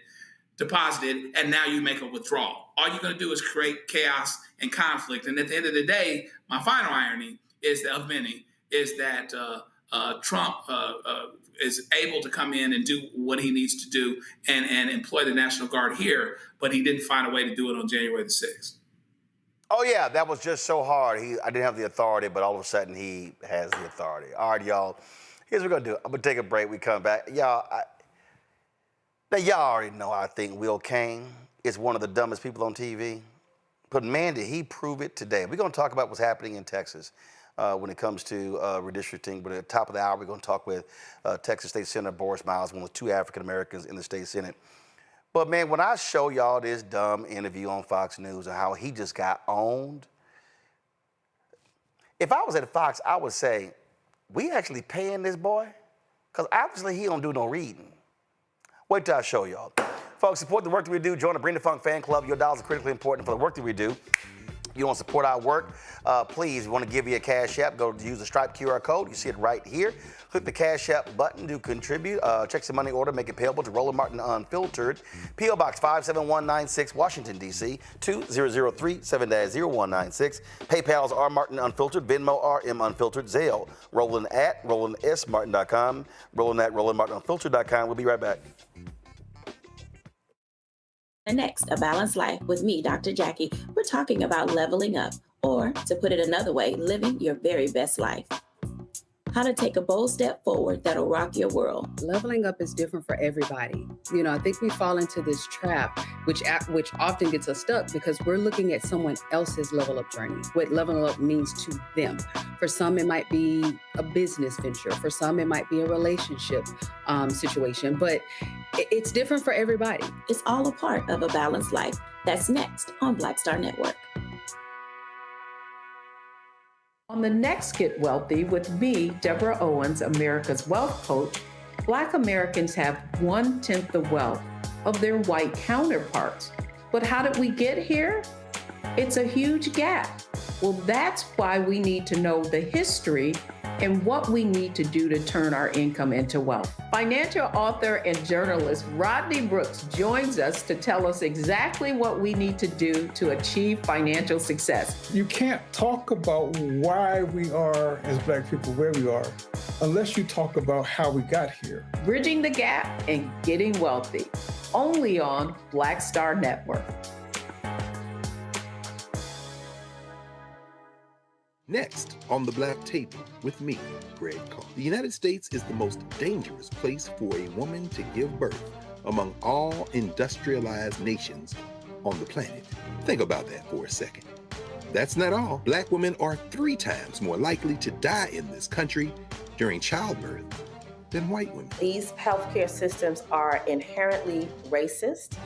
deposited, and now you make a withdrawal. All you're going to do is create chaos and conflict. And at the end of the day, my final irony is that, of many, is that Trump is able to come in and do what he needs to do and employ the National Guard here, but he didn't find a way to do it on January the 6th.
Oh, yeah, that was just so hard. I didn't have the authority, but all of a sudden he has the authority. All right, y'all, here's what we're going to do. I'm going to take a break. We come back. Y'all, now, y'all already know I think Will Cain is one of the dumbest people on TV. But man, did he prove it today. We're going to talk about what's happening in Texas when it comes to redistricting. But at the top of the hour, we're going to talk with Texas State Senator Boris Miles, one of the 2 African Americans in the state Senate. But man, when I show y'all this dumb interview on Fox News and how he just got owned, if I was at Fox, I would say, we actually paying this boy? Because obviously he don't do no reading. Wait till I show y'all. Folks, support the work that we do. Join the Bring the Funk fan club. Your dollars are critically important for the work that we do. You want to support our work, please, we want to give you a Cash App. Go use the Stripe QR code. You see it right here. Click the Cash App button to contribute. Check some money order. Make it payable to Roland Martin Unfiltered. P.O. Box 57196, Washington, D.C. 20037-0196. PayPal's R Martin Unfiltered. Venmo RM Unfiltered. Zelle Roland at RolandSMartin.com. Roland at RolandMartinUnfiltered.com. We'll be right back.
Next, A Balanced Life with me, Dr. Jackie. We're talking about leveling up, or to put it another way, living your very best life. How to take a bold step forward that'll rock your world.
Leveling up is different for everybody. You know, I think we fall into this trap, which often gets us stuck because we're looking at someone else's level up journey, what leveling up means to them. For some, it might be a business venture. For some, it might be a relationship situation, but it's different for everybody.
It's all a part of A Balanced Life. That's next on Black Star Network.
On the next Get Wealthy with me, Deborah Owens, America's Wealth Coach, Black Americans have 1/10 the wealth of their white counterparts. But how did we get here? It's a huge gap. Well, that's why we need to know the history and what we need to do to turn our income into wealth. Financial author and journalist Rodney Brooks joins us to tell us exactly what we need to do to achieve financial success.
You can't talk about why we are, as Black people, where we are, unless you talk about how we got here.
Bridging the Gap and Getting Wealthy, only on Black Star Network.
Next on the Black Table with me, Greg Carr. The United States is the most dangerous place for a woman to give birth among all industrialized nations on the planet. Think about that for a second. That's not all. Black women are 3 times more likely to die in this country during childbirth than white women.
These healthcare systems are inherently racist.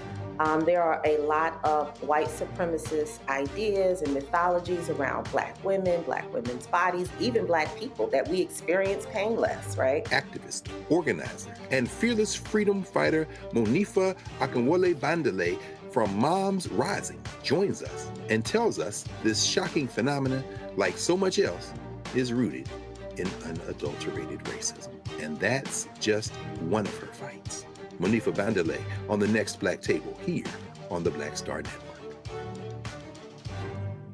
There are a lot of white supremacist ideas and mythologies around Black women's bodies, even Black people, that we experience pain less, right?
Activist, organizer, and fearless freedom fighter Monifa Akinwole Bandele from Moms Rising joins us and tells us this shocking phenomenon, like so much else, is rooted in unadulterated racism. And that's just one of her fights. Monifa Bandele on the next Black Table here on the Black Star Network.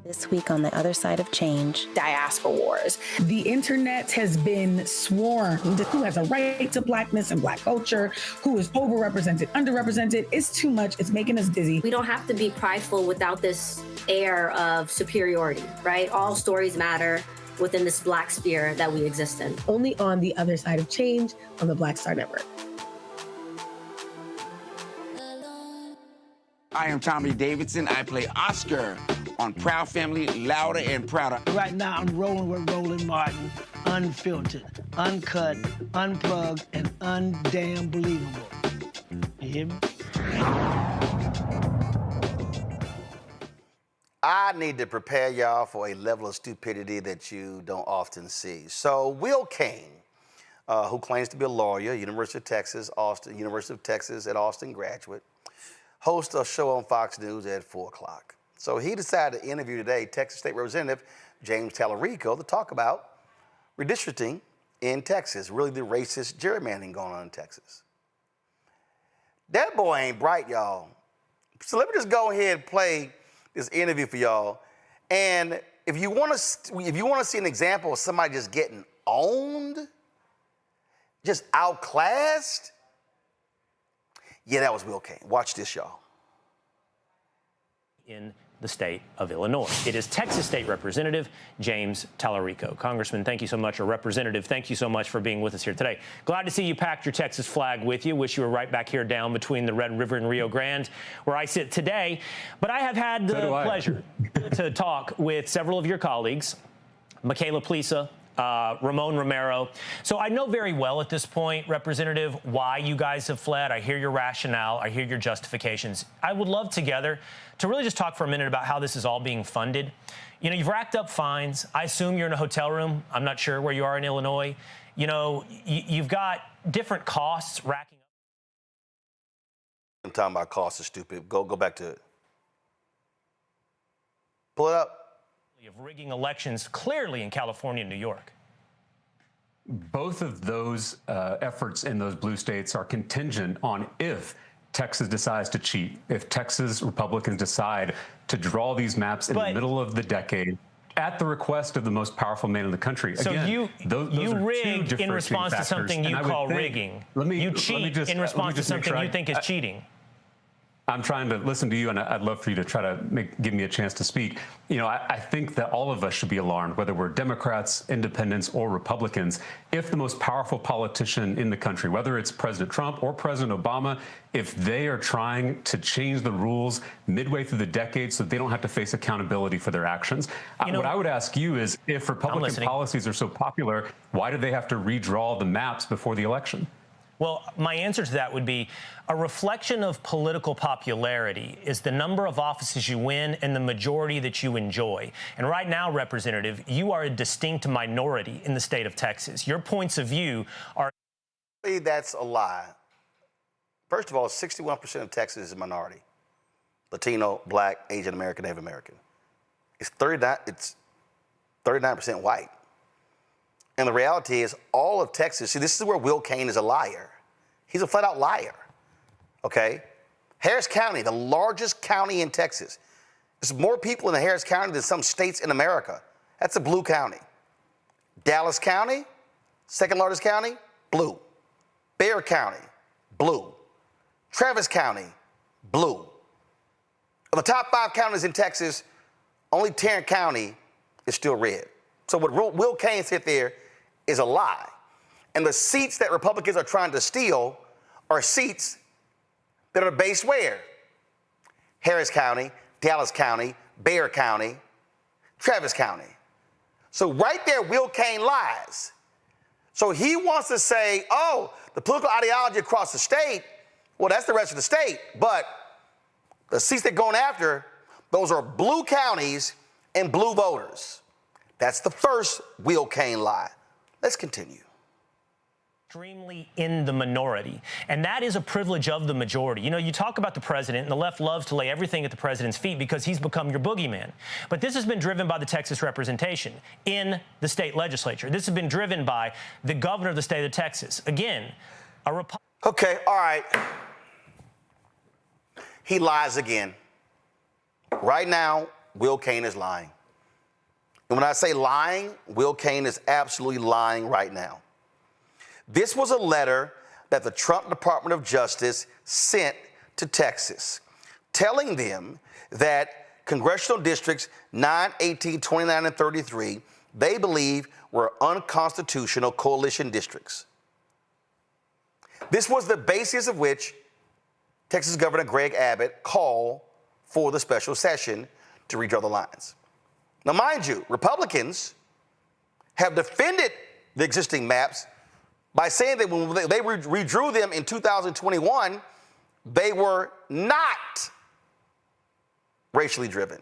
This week on the other side of change,
diaspora wars. The internet has been swarmed. Who has a right to Blackness and Black culture? Who is overrepresented, underrepresented? It's too much. It's making us dizzy.
We don't have to be prideful without this air of superiority, right? All stories matter within this Black sphere that we exist in.
Only on the other side of change on the Black Star Network.
I am Tommy Davidson. I play Oscar on Proud Family, Louder and Prouder.
Right now, I'm rolling with Roland Martin, unfiltered, uncut, unplugged, and undamn believable. You hear me?
I need to prepare y'all for a level of stupidity that you don't often see. So Will Cain, who claims to be a lawyer, University of Texas at Austin graduate, hosts a show on Fox News at 4 o'clock. So he decided to interview today Texas State Representative James Tallarico to talk about redistricting in Texas, really the racist gerrymandering going on in Texas. That boy ain't bright, y'all. So let me just go ahead and play this interview for y'all. And if you want to see an example of somebody just getting owned, just outclassed, yeah, that was Will Kane. Watch this, y'all.
In the state of Illinois. It is Texas State Representative James Tallarico. Congressman, thank you so much, or Representative, thank you so much for being with us here today. Glad to see you packed your Texas flag with you. Wish you were right back here down between the Red River and Rio Grande, where I sit today. But I have had the pleasure to talk with several of your colleagues, Michaela Plisa, Ramon Romero. So I know very well at this point, Representative, why you guys have fled. I hear your rationale. I hear your justifications. I would love together to really just talk for a minute about how this is all being funded. You know, you've racked up fines. I assume you're in a hotel room. I'm not sure where you are in Illinois. You know, you've got different costs racking up.
I'm talking about costs is stupid. Go back to it. Pull it up.
Of rigging elections clearly in California and New York.
Both of those efforts in those blue states are contingent on if Texas decides to cheat, if Texas Republicans decide to draw these maps in the middle of the decade at the request of the most powerful man in the country.
So
Again, those
you
are
rigged
two
in response to
factors,
something you call rigging. You cheat in response to something you think is cheating.
I'm trying to listen to you, and I'd love for you to try to give me a chance to speak. You know, I think that all of us should be alarmed, whether we're Democrats, independents, or Republicans, if the most powerful politician in the country, whether it's President Trump or President Obama, if they are trying to change the rules midway through the decade so that they don't have to face accountability for their actions. What I would ask you is, if Republican policies are so popular, why do they have to redraw the maps before the election?
Well, my answer to that would be a reflection of political popularity is the number of offices you win and the majority that you enjoy. And right now, Representative, you are a distinct minority in the state of Texas. Your points of view are...
That's a lie. First of all, 61% of Texas is a minority. Latino, Black, Asian American, Native American. It's 39% white. And the reality is all of Texas, see, this is where Will Kane is a liar. He's a flat out liar, okay? Harris County, the largest county in Texas. There's more people in the Harris County than some states in America. That's a blue county. Dallas County, second largest county, blue. Bexar County, blue. Travis County, blue. Of the top 5 counties in Texas, only Tarrant County is still red. So what Will Kane said there is a lie. And the seats that Republicans are trying to steal are seats that are based where? Harris County, Dallas County, Bexar County, Travis County. So right there, Will Kane lies. So he wants to say, oh, the political ideology across the state, well, that's the rest of the state. But the seats they're going after, those are blue counties and blue voters. That's the first Will Kane lie. Let's continue.
Extremely in the minority. And that is a privilege of the majority. You know, you talk about the president, and the left loves to lay everything at the president's feet because he's become your boogeyman. But this has been driven by the Texas representation in the state legislature. This has been driven by the governor of the state of Texas. Again, a Republican.
Okay, all right. He lies again. Right now, Will Kane is lying. And when I say lying, Will Kane is absolutely lying right now. This was a letter that the Trump Department of Justice sent to Texas, telling them that congressional districts 9, 18, 29, and 33, they believe were unconstitutional coalition districts. This was the basis of which Texas Governor Greg Abbott called for the special session to redraw the lines. Now, mind you, Republicans have defended the existing maps by saying that when they redrew them in 2021, they were not racially driven.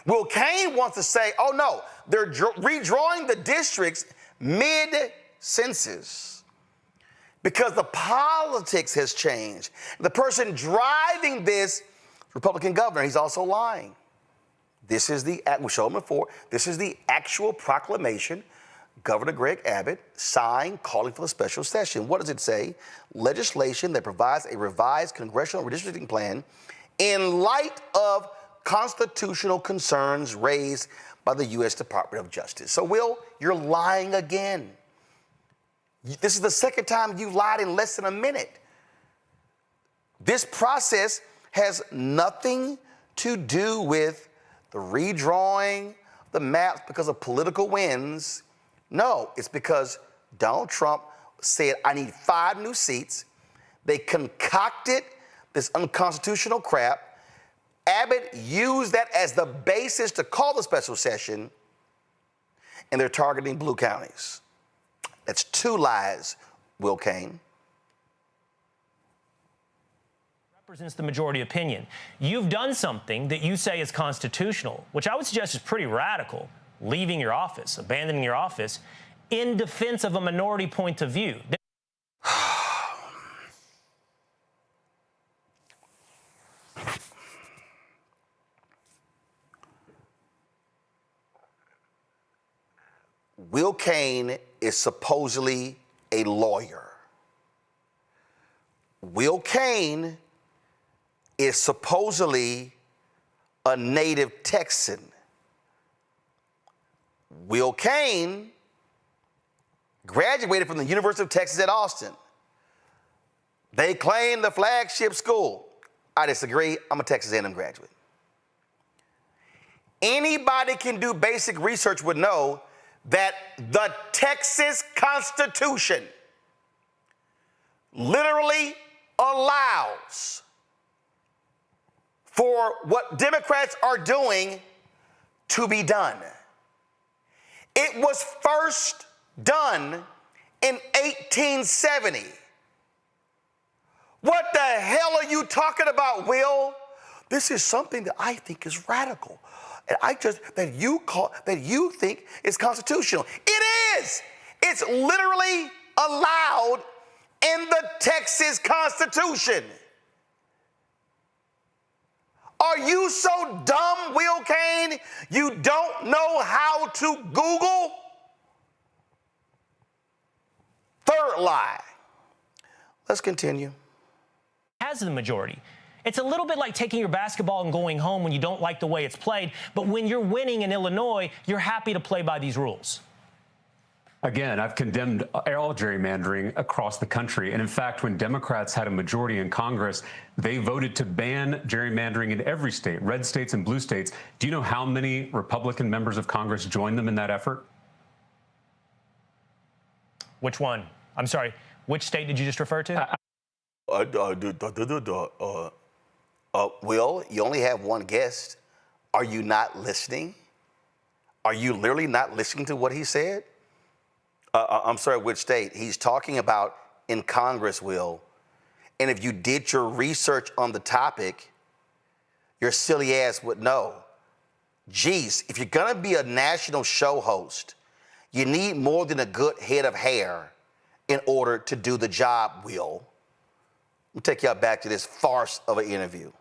Will Kane wants to say, oh no, they're redrawing the districts mid-census because the politics has changed. The person driving this Republican governor, he's also lying. This is the, we showed him before, this is the actual proclamation Governor Greg Abbott signed calling for a special session. What does it say? Legislation that provides a revised congressional redistricting plan in light of constitutional concerns raised by the U.S. Department of Justice. So, Will, you're lying again. This is the second time you lied in less than a minute. This process has nothing to do with the redrawing the maps because of political wins. No, it's because Donald Trump said, I need 5 new seats. They concocted this unconstitutional crap. Abbott used that as the basis to call the special session, and they're targeting blue counties. That's 2 lies, Will Cain.
Represents the majority opinion. You've done something that you say is constitutional, which I would suggest is pretty radical, leaving your office, abandoning your office, in defense of a minority point of view.
Will Cain is supposedly a lawyer. Will Cain is supposedly a native Texan. Will Cain graduated from the University of Texas at Austin. They claim the flagship school. I disagree. I'm a Texas A&M graduate. Anybody can do basic research would know that the Texas Constitution literally allows for what Democrats are doing to be done. It was first done in 1870. What the hell are you talking about, Will? This is something that I think is radical. And that you think is constitutional. It is. It's literally allowed in the Texas Constitution. Are you so dumb, Will Cain, you don't know how to Google? Third lie. Let's continue.
Has the majority. It's a little bit like taking your basketball and going home when you don't like the way it's played, but when you're winning in Illinois, you're happy to play by these rules.
Again, I've condemned all gerrymandering across the country. And in fact, when Democrats had a majority in Congress, they voted to ban gerrymandering in every state, red states and blue states. Do you know how many Republican members of Congress joined them in that effort?
Which one? I'm sorry, which state did you just refer to?
Will, you only have one guest. Are you not listening? Are you literally not listening to what he said? I'm sorry, which state? He's talking about in Congress, Will. And if you did your research on the topic, your silly ass would know. Geez, if you're gonna be a national show host, you need more than a good head of hair in order to do the job, Will. Let me take y'all back to this farce of an interview.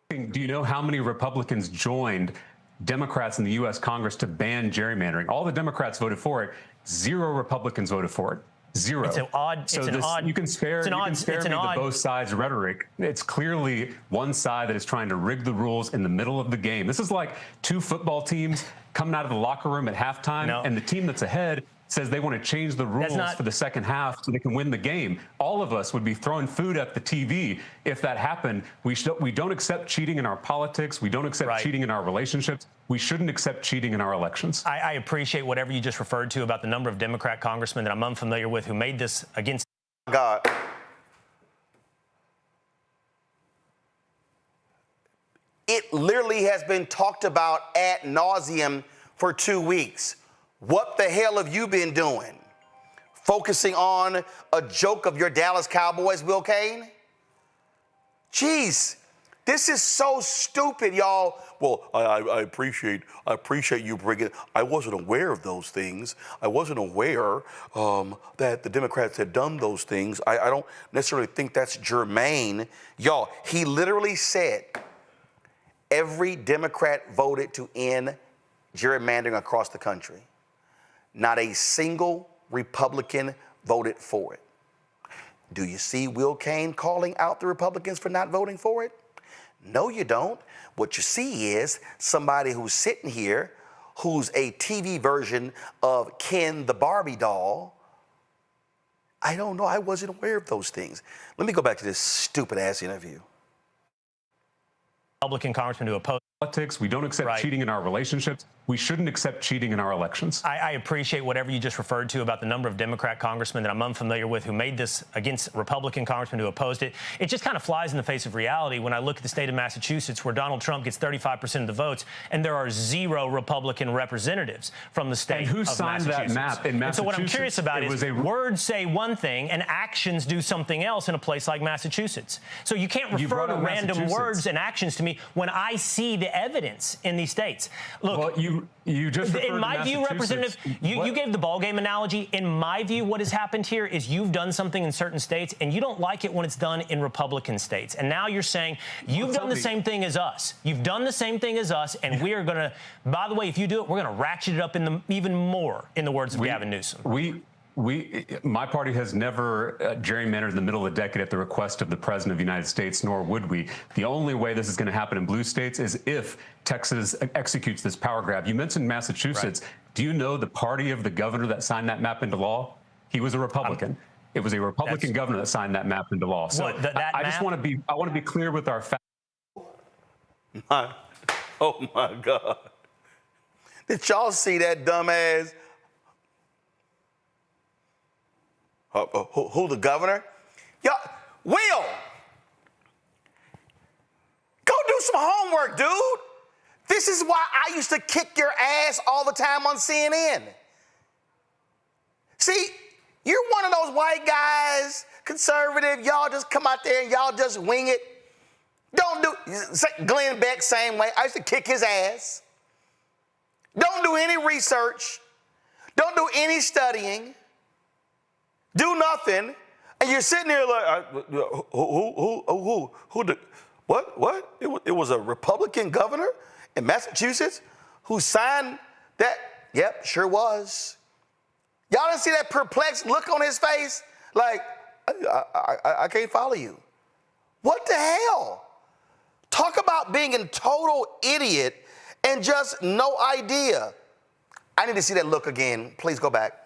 Do you know how many Republicans joined Democrats in the U.S. Congress to ban gerrymandering? All the Democrats voted for it. 0 Republicans voted for it. 0.
It's an odd.
So you can spare me the both sides rhetoric. It's clearly one side that is trying to rig the rules in the middle of the game. This is like 2 football teams coming out of the locker room at halftime, and the team that's ahead says they want to change the rules for the second half so they can win the game. All of us would be throwing food at the TV if that happened. We don't accept cheating in our politics. We don't accept cheating in our relationships. We shouldn't accept cheating in our elections.
I appreciate whatever you just referred to about the number of Democrat congressmen that I'm unfamiliar with who made this against.
God. It literally has been talked about ad nauseum for 2 weeks. What the hell have you been doing? Focusing on a joke of your Dallas Cowboys, Will Cain? Jeez, this is so stupid, y'all. Well, I appreciate you bringing. I wasn't aware of those things. I wasn't aware that the Democrats had done those things. I don't necessarily think that's germane. Y'all, he literally said every Democrat voted to end gerrymandering across the country. not a single Republican voted for it. Do you see Will Cain calling out the Republicans for not voting for it? No, you don't. What you see is somebody who's sitting here who's a TV version of Ken the Barbie doll. I don't know. I wasn't aware of those things. Let me go back to this stupid ass interview.
Republican congressman to oppose
politics. We don't accept cheating in our relationships. We shouldn't accept cheating in our elections.
I appreciate whatever you just referred to about the number of Democrat congressmen that I'm unfamiliar with who made this against Republican congressmen who opposed it. It just kind of flies in the face of reality when I look at the state of Massachusetts, where Donald Trump gets 35% of the votes, and there are 0 Republican representatives from the state
and who
of
signed that map in Massachusetts?
And so what I'm curious about is words say one thing and actions do something else in a place like Massachusetts. So you can't refer to random words and actions to me when I see the evidence in these states. Look,
well, you just
in my view, Representative, you gave the ball game analogy. In my view, what has happened here is you've done something in certain states and you don't like it when it's done in Republican states. And now you're saying you've done the same thing as us. You've done the same thing as us, and we are going to, by the way, if you do it, we're going to ratchet it up even more, in the words of Gavin Newsom.
My party has never gerrymandered in the middle of the decade at the request of the President of the United States, nor would we. The only way this is going to happen in blue states is if Texas executes this power grab. You mentioned Massachusetts. Right. Do you know the party of the governor that signed that map into law? He was a Republican. It was a Republican governor that signed that map into law. So I just want to be clear with our facts.
Oh my God! Did y'all see that dumbass? Who the governor? Y'all, Will, go do some homework, dude. This is why I used to kick your ass all the time on CNN. See, you're one of those white guys, conservative, y'all just come out there and y'all just wing it. Don't do, Glenn Beck, same way. I used to kick his ass. Don't do any research. Don't do any studying. Do nothing, and you're sitting there like, what? It was a Republican governor in Massachusetts who signed that? Yep, sure was. Y'all didn't see that perplexed look on his face? Like, I can't follow you. What the hell? Talk about being a total idiot and just no idea. I need to see that look again. Please go back.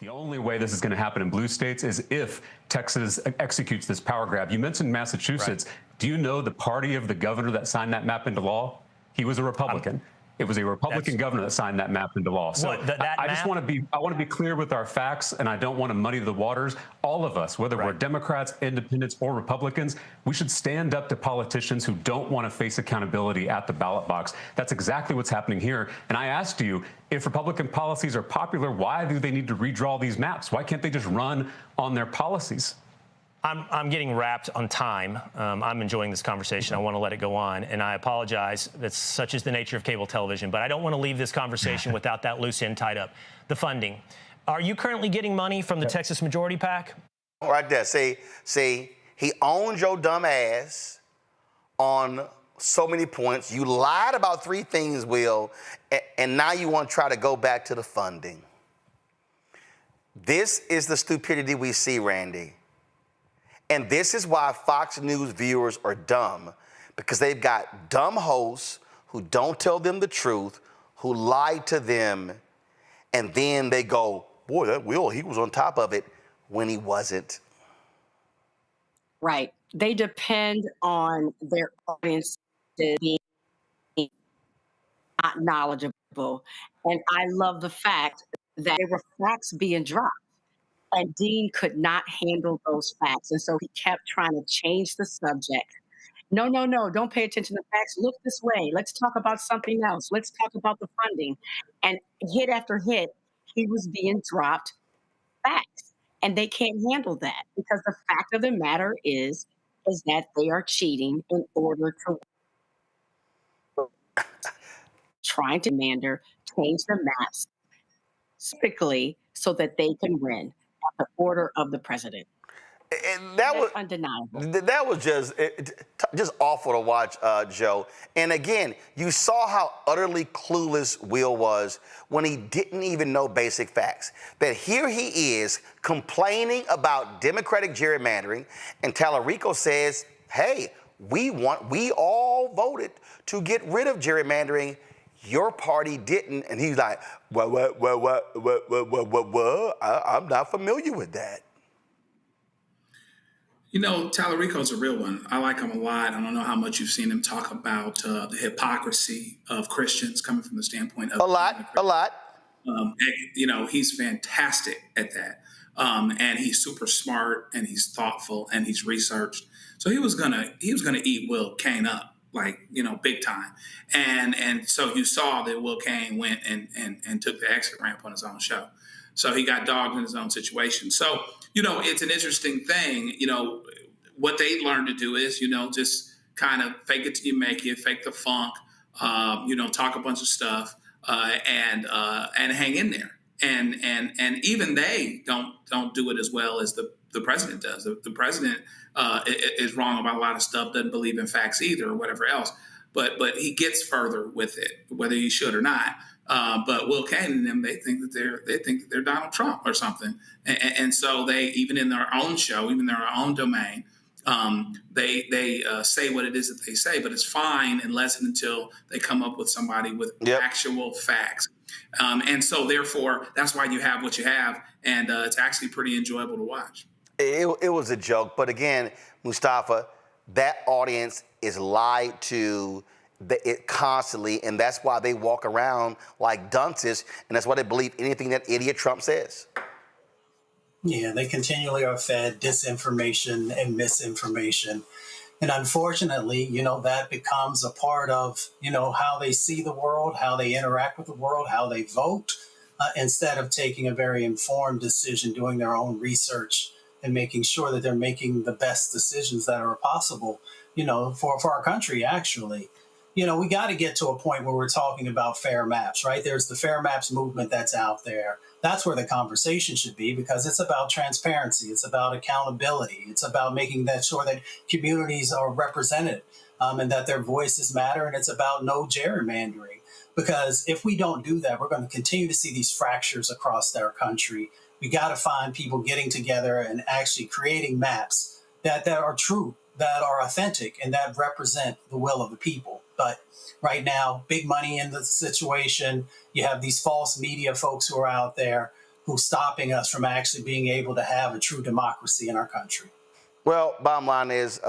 The only way this is going to happen in blue states is if Texas executes this power grab. You mentioned Massachusetts. Right. Do you know the party of the governor that signed that map into law? He was a Republican. It was a Republican governor that signed that map into law. So I just want to be clear with our facts, and I don't want to muddy the waters. All of us, whether we're Democrats, independents, or Republicans, we should stand up to politicians who don't want to face accountability at the ballot box. That's exactly what's happening here. And I asked you, if Republican policies are popular, why do they need to redraw these maps? Why can't they just run on their policies?
I'm getting wrapped on time. I'm enjoying this conversation. I want to let it go on, and I apologize. That's such is the nature of cable television. But I don't want to leave this conversation without that loose end tied up. The funding. Are you currently getting money from the Texas Majority PAC?
Right there. See, he owned your dumb ass on so many points. You lied about 3 things, Will, and now you want to try to go back to the funding. This is the stupidity we see, Randy. And this is why Fox News viewers are dumb, because they've got dumb hosts who don't tell them the truth, who lie to them, and then they go, boy, that Will, he was on top of it, when he wasn't.
Right. They depend on their audience being not knowledgeable. And I love the fact that there were facts being dropped. And Dean could not handle those facts. And so he kept trying to change the subject. No, don't pay attention to facts. Look this way. Let's talk about something else. Let's talk about the funding. And hit after hit, he was being dropped facts. And they can't handle that, because the fact of the matter is that they are cheating in order to trying to change the maps specifically so that they can win. The order of the president.
And that was
undeniable.
That was just awful to watch, Joe. And again, you saw how utterly clueless Will was when he didn't even know basic facts. That here he is complaining about Democratic gerrymandering, and Tallarico says, "Hey, we all voted to get rid of gerrymandering. Your party didn't." And he's like, "What? I'm not familiar with that."
You know, Tallarico's a real one. I like him a lot. I don't know how much you've seen him talk about the hypocrisy of Christians coming from the standpoint of
a lot.
You know, he's fantastic at that, and he's super smart, and he's thoughtful, and he's researched. So he was gonna eat Will Cain up, like, you know, big time. And so you saw that Will Cain went and took the exit ramp on his own show. So he got dogged in his own situation. So, you know, it's an interesting thing. You know, what they learned to do is, you know, just kind of fake it till you make it, fake the funk, you know, talk a bunch of stuff, and hang in there. And even they don't do it as well as the president does. The president is wrong about a lot of stuff, doesn't believe in facts either, or whatever else. But he gets further with it, whether he should or not. But Will Cain and them, they think that they're Donald Trump or something, and so they, even in their own show, even in their own domain, they say what it is that they say. But it's fine unless and until they come up with somebody with actual facts. And so therefore, that's why you have what you have, and it's actually pretty enjoyable to watch.
It was a joke, but again, Mustafa, that audience is lied to it constantly, and that's why they walk around like dunces, and that's why they believe anything that idiot Trump says.
Yeah, they continually are fed disinformation and misinformation. And unfortunately, you know, that becomes a part of, you know, how they see the world, how they interact with the world, how they vote, instead of taking a very informed decision, doing their own research and making sure that they're making the best decisions that are possible, you know, for our country, actually. You know, we got to get to a point where we're talking about fair maps, right? There's the fair maps movement that's out there. That's where the conversation should be, because it's about transparency. It's about accountability. It's about making sure that communities are represented, and that their voices matter. And it's about no gerrymandering, because if we don't do that, we're going to continue to see these fractures across our country. We got to find people getting together and actually creating maps that are true, that are authentic, and that represent the will of the people. But right now, big money in the situation. You have these false media folks who are out there who's stopping us from actually being able to have a true democracy in our country.
Well, bottom line is,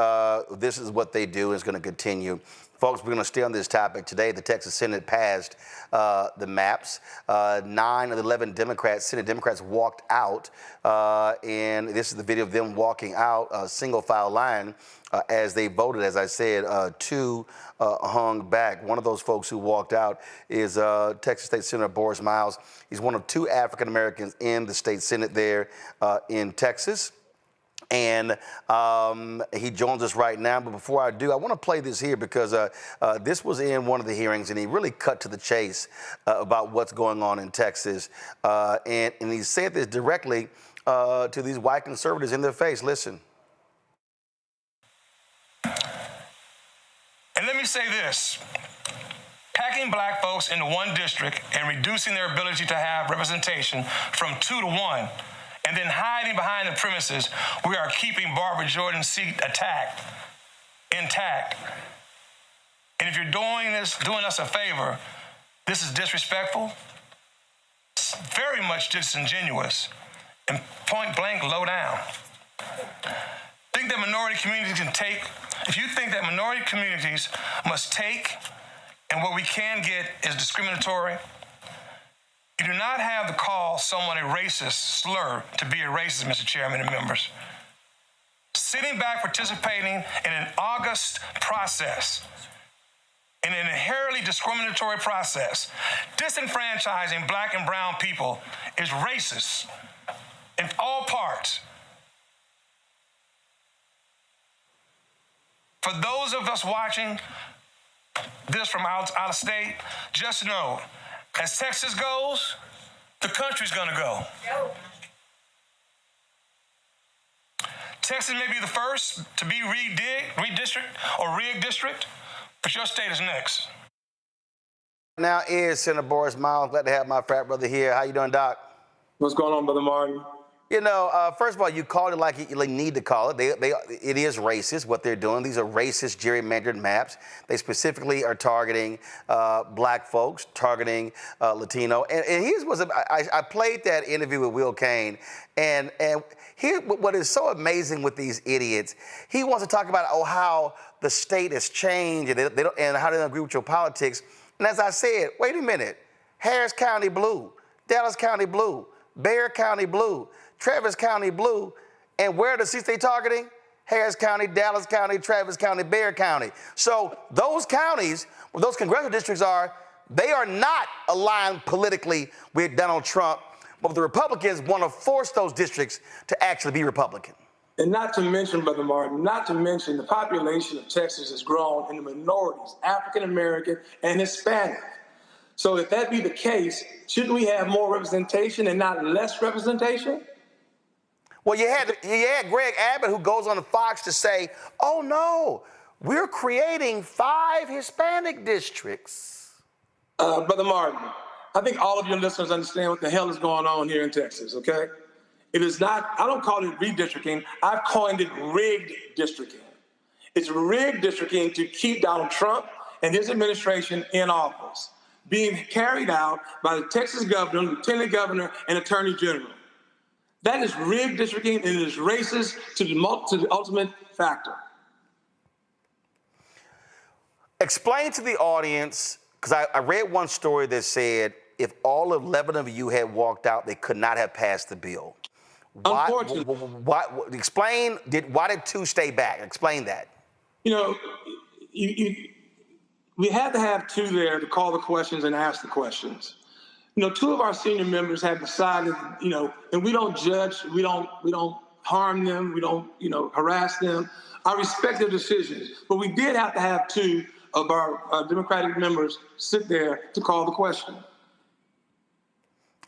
this is what they do, and it's going to continue. Folks, we're going to stay on this topic. Today, the Texas Senate passed the maps. 9 of the 11 Senate Democrats walked out, and this is the video of them walking out, single file line, as they voted. As I said, 2 hung back. One of those folks who walked out is Texas State Senator Boris Miles. He's one of 2 African Americans in the state Senate there in Texas. And he joins us right now. But before I do, I want to play this here because this was in one of the hearings, and he really cut to the chase about what's going on in Texas. And he said this directly to these white conservatives in their face. Listen.
And let me say this. Packing black folks into one district and reducing their ability to have representation from 2 to 1, and then hiding behind the premises, we are keeping Barbara Jordan's seat intact. And if you're doing us a favor, this is disrespectful, it's very much disingenuous, and point blank low down. Think that minority communities can take, if you think that minority communities must take, and what we can get is discriminatory, you do not have to call someone a racist slur to be a racist, Mr. Chairman and members. Sitting back participating in an august process, in an inherently discriminatory process, disenfranchising black and brown people is racist in all parts. For those of us watching this from out of state, just know, as Texas goes, the country's gonna go. Texas may be the first to be redistrict or rig district, but your state is next.
Now is Senator Boris Miles. Glad to have my frat brother here. How you doing, Doc?
What's going on, Brother Martin?
You know, first of all, you called it like you need to call it. It is racist, what they're doing. These are racist gerrymandered maps. They specifically are targeting black folks, targeting Latino. And here's I played that interview with Will Kane, and here's what is so amazing with these idiots. He wants to talk about, how the state has changed and, and how they don't agree with your politics. And as I said, wait a minute, Harris County blue, Dallas County blue, Bexar County blue, Travis County blue, and where are the seats they targeting? Harris County, Dallas County, Travis County, Bexar County. So those counties, where those congressional districts are, they are not aligned politically with Donald Trump, but the Republicans want to force those districts to actually be Republican.
And not to mention, Brother Martin, not to mention the population of Texas has grown in the minorities, African American and Hispanic. So if that be the case, shouldn't we have more representation and not less representation?
Well, you had Greg Abbott, who goes on the Fox to say, oh no, we're creating 5 Hispanic districts.
Brother Martin, I think all of your listeners understand what the hell is going on here in Texas, okay? It is not, I don't call it redistricting, I've coined it rigged districting. It's rigged districting to keep Donald Trump and his administration in office, being carried out by the Texas governor, lieutenant governor, and attorney general. That is rigged districting, and it is racist to the ultimate factor.
Explain to the audience, because I read one story that said if all 11 of you had walked out, they could not have passed the bill.
Unfortunately.
Why did 2 stay back? Explain that.
You know, we had to have 2 there to call the questions and ask the questions. You know, 2 of our senior members have decided, and we don't judge, we don't harm them, we don't, harass them. I respect their decisions, but we did have to have 2 of our Democratic members sit there to call the question.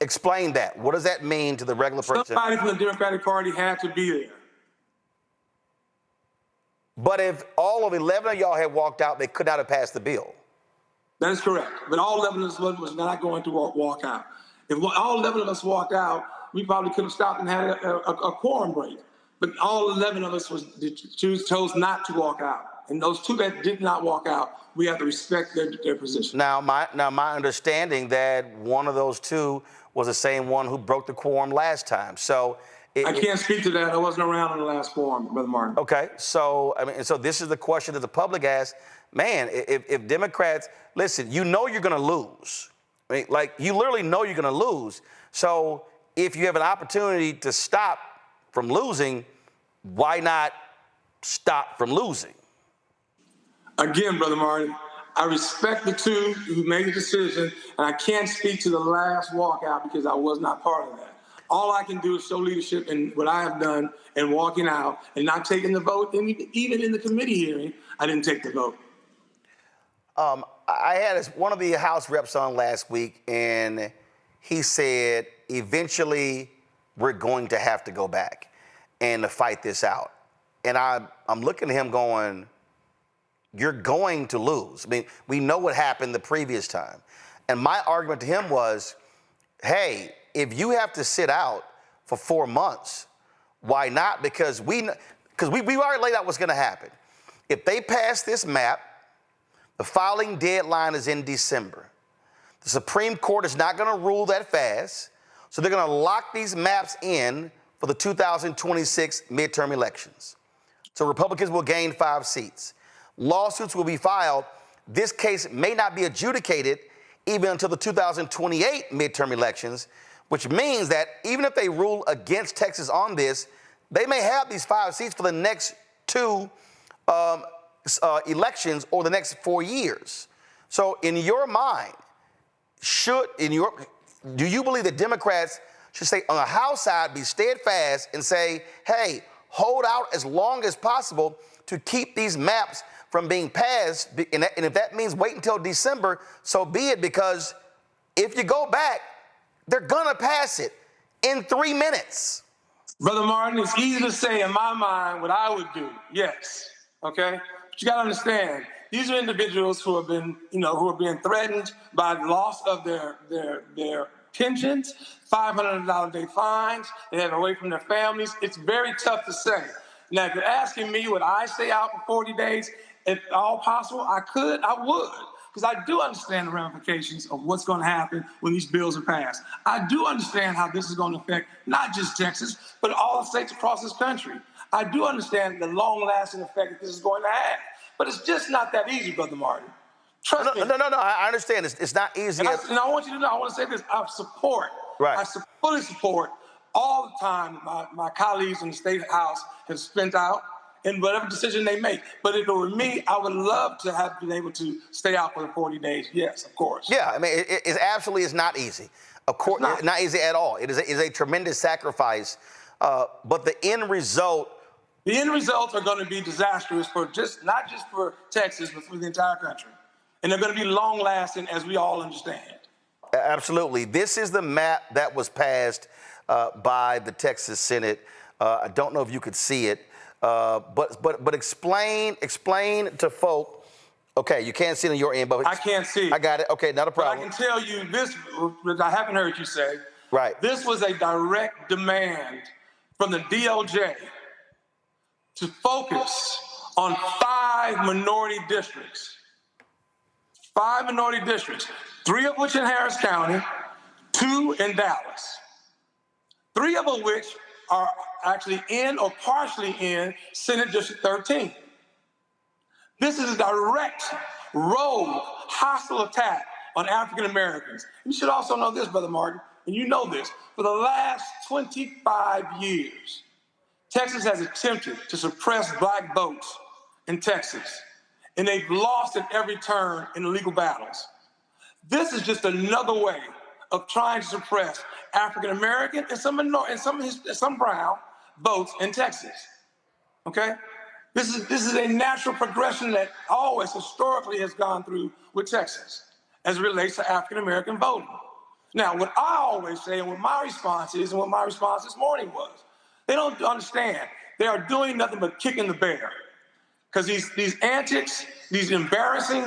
Explain that. What does that mean to the regular person?
Somebody from the Democratic Party had to be there.
But if all of 11 of y'all had walked out, they could not have passed the bill.
That is correct. But all 11 of us was not going to walk out. If all 11 of us walked out, we probably could have stopped and had a quorum break. But all 11 of us chose not to walk out. And those 2 that did not walk out, we have to respect their position.
Now, my understanding that one of those 2 was the same one who broke the quorum last time. So
I can't speak to that. I wasn't around in the last quorum, Brother Martin.
Okay, so so this is the question that the public asks. Man, if Democrats, listen, you're going to lose. I mean, like, you literally know you're going to lose. So if you have an opportunity to stop from losing, why not stop from losing?
Again, Brother Martin, I respect the 2 who made the decision, and I can't speak to the last walkout because I was not part of that. All I can do is show leadership in what I have done and walking out and not taking the vote. And even in the committee hearing, I didn't take the vote.
I had one of the House reps on last week, and he said, eventually, we're going to have to go back and to fight this out. And I'm looking at him going, you're going to lose. I mean, we know what happened the previous time. And my argument to him was, hey, if you have to sit out for 4 months, why not? Because we already laid out what's going to happen. If they pass this map, the filing deadline is in December. The Supreme Court is not going to rule that fast, so they're going to lock these maps in for the 2026 midterm elections. So Republicans will gain 5 seats. Lawsuits will be filed. This case may not be adjudicated even until the 2028 midterm elections, which means that even if they rule against Texas on this, they may have these 5 seats for the next 2 elections or the next 4 years. So in your mind, do you believe that Democrats should say on the House side, be steadfast and say, hey, hold out as long as possible to keep these maps from being passed, and if that means wait until December, so be it, because if you go back, they're gonna pass it in 3 minutes.
Brother Martin, it's easy to say in my mind what I would do. Yes. Okay? But you got to understand, these are individuals who have been, who are being threatened by the loss of their pensions, $500 a day fines. They have away from their families. It's very tough to say. Now, if you're asking me, would I stay out for 40 days? If all possible, I would. Because I do understand the ramifications of what's going to happen when these bills are passed. I do understand how this is going to affect not just Texas, but all the states across this country. I do understand the long-lasting effect that this is going to have. But it's just not that easy, Brother Martin. Trust me.
No, I understand. It's not easy.
And I want you to know, I want to say this. I fully support all the time my colleagues in the State House have spent out in whatever decision they make. But if it were me, I would love to have been able to stay out for the 40 days. Yes, of course.
Yeah, I mean, it absolutely is not easy. Of course, it's not easy at all. It is a tremendous sacrifice. But the end result.
The end results are going to be disastrous for not just for Texas, but for the entire country. And they're going to be long lasting, as we all understand.
Absolutely. This is the map that was passed by the Texas Senate. I don't know if you could see it. But explain to folk. Okay, you can't see it on your end, but
I can't see it.
I got it. Okay, not a problem.
But I can tell you this, which I haven't heard you say.
Right.
This was a direct demand from the DOJ to focus on 5 minority districts. 5 minority districts, 3 of which in Harris County, 2 in Dallas. 3 of which are actually in or partially in Senate District 13. This is a direct, rogue, hostile attack on African Americans. You should also know this, Brother Martin, and you know this. For the last 25 years, Texas has attempted to suppress black votes in Texas, and they've lost at every turn in the legal battles. This is just another way of trying to suppress African American and some brown votes in Texas. Okay, this is a natural progression that always historically has gone through with Texas as it relates to African American voting. Now, what I always say, and what my response is, and what my response this morning was, they don't understand. They are doing nothing but kicking the bear, because these antics, these embarrassing,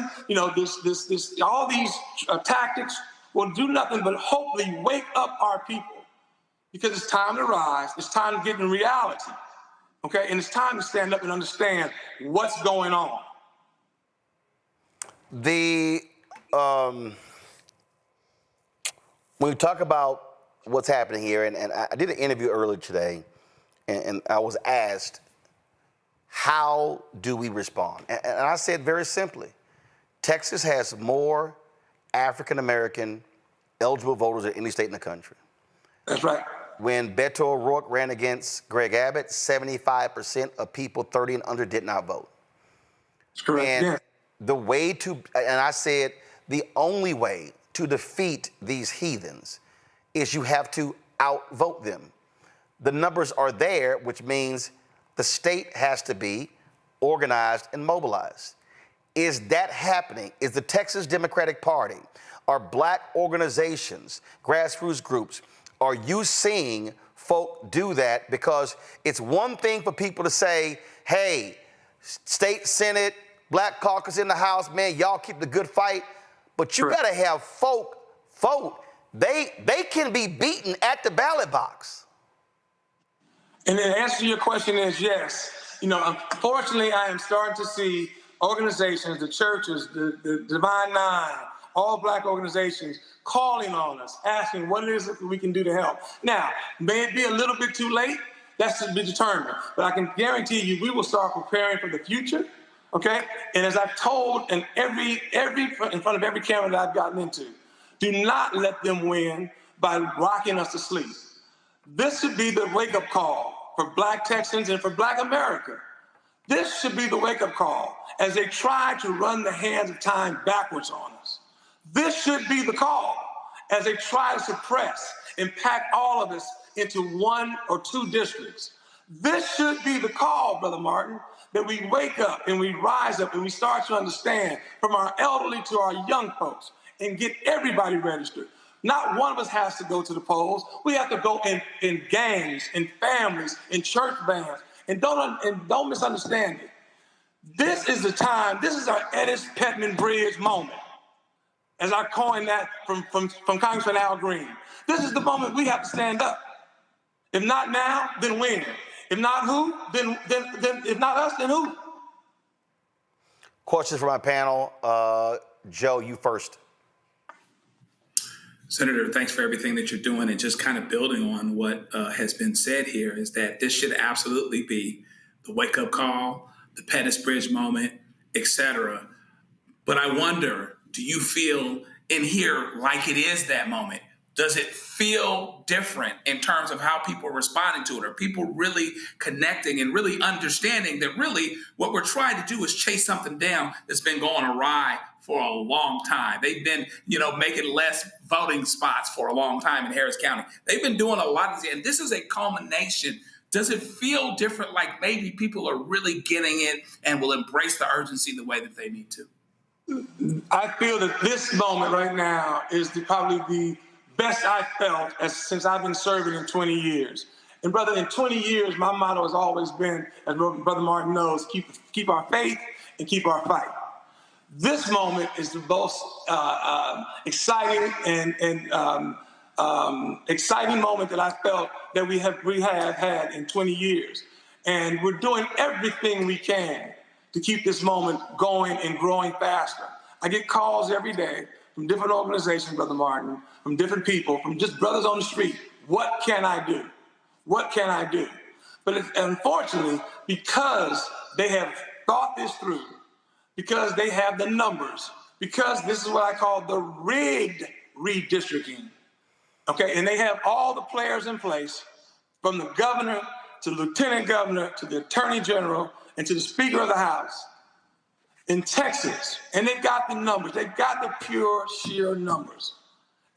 all these tactics will do nothing but hopefully wake up our people, because it's time to rise. It's time to get in reality, okay? And it's time to stand up and understand what's going on.
When we talk about what's happening here, and I did an interview earlier today, and I was asked, how do we respond? And I said very simply, Texas has more African-American eligible voters than any state in the country.
That's right.
When Beto O'Rourke ran against Greg Abbott, 75% of people 30 and under did not vote.
That's correct,
and
yeah.
the way to, and I said, the only way to defeat these heathens is you have to outvote them. The numbers are there, which means the state has to be organized and mobilized. Is that happening? Is the Texas Democratic Party, are black organizations, grassroots groups, are you seeing folk do that? Because it's one thing for people to say, hey, state Senate, black caucus in the House, man, y'all keep the good fight. But you gotta have folk vote. They can be beaten at the ballot box.
And the answer to your question is yes. Unfortunately, I am starting to see organizations, the churches, the Divine Nine, all black organizations calling on us, asking what it is that we can do to help. Now, may it be a little bit too late? That's to be determined. But I can guarantee you we will start preparing for the future, okay? And as I've told in in front of every camera that I've gotten into, do not let them win by rocking us to sleep. This should be the wake-up call for black Texans and for black America. This should be the wake-up call as they try to run the hands of time backwards on us. This should be the call as they try to suppress and pack all of us into 1 or 2 districts. This should be the call, Brother Martin, that we wake up and we rise up and we start to understand, from our elderly to our young folks, and get everybody registered. Not one of us has to go to the polls. We have to go in gangs, in families, in church bands. And don't misunderstand it. This is the time, this is our Edis Petman Bridge moment, as I coined that from Congressman Al Green. This is the moment we have to stand up. If not now, then when? If not who, then if not us, then who?
Questions for my panel. Joe, you first.
Senator, thanks for everything that you're doing. And just kind of building on what has been said here is that this should absolutely be the wake-up call, the Pettis Bridge moment, etc. But I wonder, do you feel in here like it is that moment? Does it feel different in terms of how people are responding to it? Are people really connecting and really understanding that really what we're trying to do is chase something down that's been going awry for a long time? They've been, making less voting spots for a long time in Harris County. They've been doing a lot of this, and this is a culmination. Does it feel different, like maybe people are really getting it and will embrace the urgency the way that they need to?
I feel that this moment right now is probably the best I've felt since I've been serving in 20 years. And brother, in 20 years, my motto has always been, as Brother Martin knows, keep our faith and keep our fight. This moment is the most exciting and exciting moment that I felt that we have had in 20 years. And we're doing everything we can to keep this moment going and growing faster. I get calls every day from different organizations, Brother Martin, from different people, from just brothers on the street. What can I do? What can I do? But unfortunately, because they have thought this through, because they have the numbers, because this is what I call the rigged redistricting, okay? And they have all the players in place, from the governor to the lieutenant governor to the attorney general and to the speaker of the House in Texas. And they've got the numbers. They've got the pure, sheer numbers.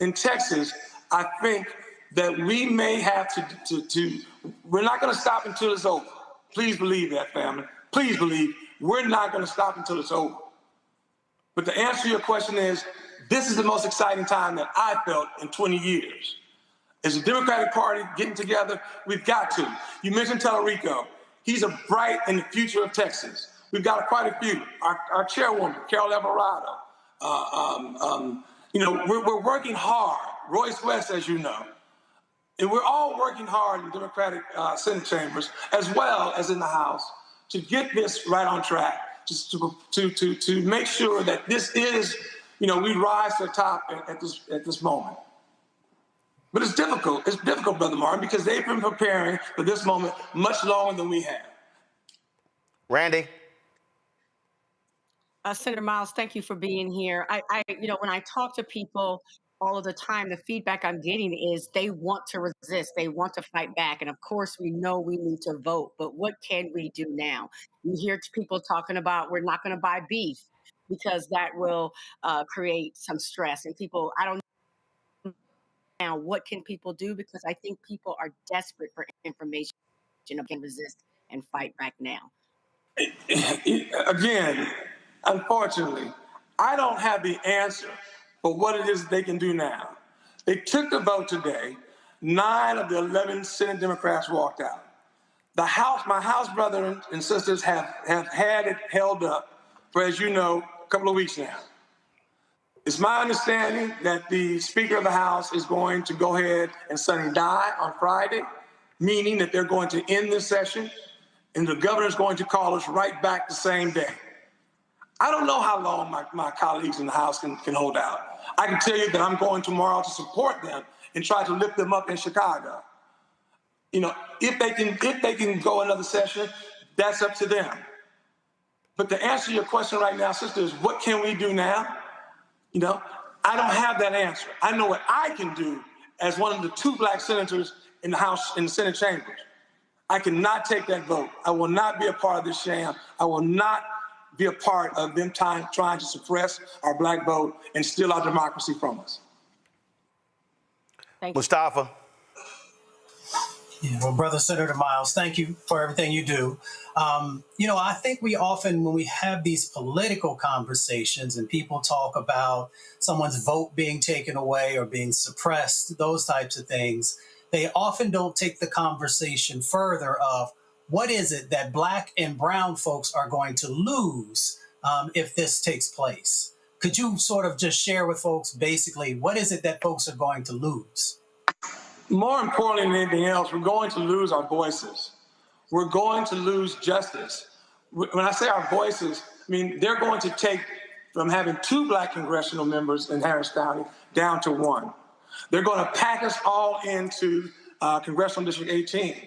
In Texas, I think that we may have to we're not going to stop until it's over. Please believe that, family. Please believe we're not going to stop until it's over. But to answer your question is, this is the most exciting time that I felt in 20 years. As a Democratic Party getting together, we've got to. You mentioned Tellerico. He's a bright in the future of Texas. We've got quite a few. Our chairwoman, Carol Everado. We're working hard. Royce West, as you know. And we're all working hard in Democratic Senate chambers, as well as in the House, to get this right on track, just to make sure that this is, we rise to the top at this moment. But it's difficult. It's difficult, Brother Martin, because they've been preparing for this moment much longer than we have.
Randy.
Senator Miles, thank you for being here. When I talk to people all of the time, the feedback I'm getting is they want to resist, they want to fight back. And of course, we know we need to vote, but what can we do now? You hear people talking about we're not going to buy beef because that will create some stress. And people, I don't know now, what can people do? Because I think people are desperate for information and can resist and fight back now.
Again, unfortunately, I don't have the answer for what it is that they can do now. They took the vote today. 9 of the 11 Senate Democrats walked out. The House, my House brothers and sisters have had it held up for, as you know, a couple of weeks now. It's my understanding that the Speaker of the House is going to go ahead and suddenly die on Friday, meaning that they're going to end this session, and the governor's going to call us right back the same day. I don't know how long my colleagues in the House can hold out. I can tell you that I'm going tomorrow to support them and try to lift them up in Chicago. If they can go another session, that's up to them. But to answer your question right now, sister, is what can we do now? I don't have that answer. I know what I can do as one of the 2 black senators in the House, in the Senate chambers. I cannot take that vote. I will not be a part of this sham. I will not be a part of them trying to suppress our black vote and steal our democracy from us.
Mustafa.
Yeah, well, Brother Senator Miles, thank you for everything you do. I think we often, when we have these political conversations and people talk about someone's vote being taken away or being suppressed, those types of things, they often don't take the conversation further of what is it that Black and brown folks are going to lose if this takes place. Could you sort of just share with folks basically what is it that folks are going to lose?
More importantly than anything else, we're going to lose our voices. We're going to lose justice. When I say our voices, I mean, they're going to take from having 2 Black congressional members in Harris County down to 1. They're going to pack us all into Congressional District 18.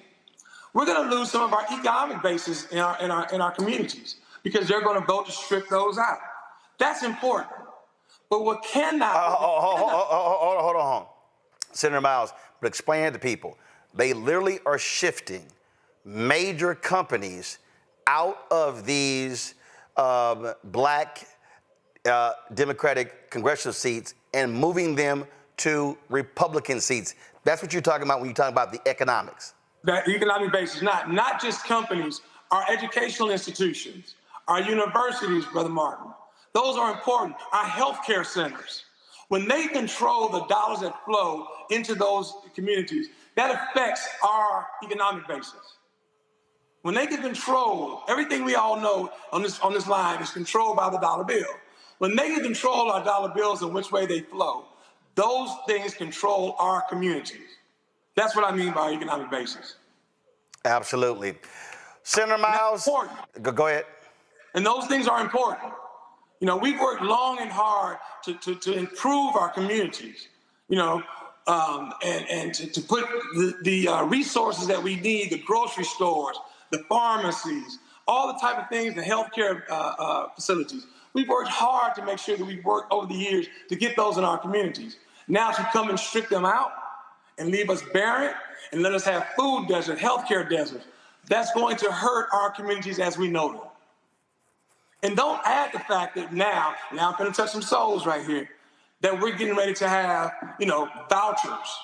We're going to lose some of our economic bases in our communities because they're going to vote to strip those out. That's important. But what cannot...
Hold on. Senator Miles, but explain it to people. They literally are shifting major companies out of these Black Democratic congressional seats and moving them to Republican seats. That's what you're talking about when you talk about the economics.
That economic basis, not just companies, our educational institutions, our universities, Brother Martin. Those are important. Our healthcare centers. When they control the dollars that flow into those communities, that affects our economic basis. When they can control everything we all know on this line is controlled by the dollar bill. When they can control our dollar bills and which way they flow, those things control our communities. That's what I mean by economic basis.
Absolutely. Senator Miles, go ahead.
And those things are important. We've worked long and hard to improve our communities, and to put the resources that we need, the grocery stores, the pharmacies, all the type of things, the healthcare facilities. We've worked hard to make sure that we've worked over the years to get those in our communities. Now to come and strip them out and leave us barren and let us have food desert, healthcare desert, that's going to hurt our communities as we know them. And don't add the fact that now I'm going to touch some souls right here, that we're getting ready to have, vouchers.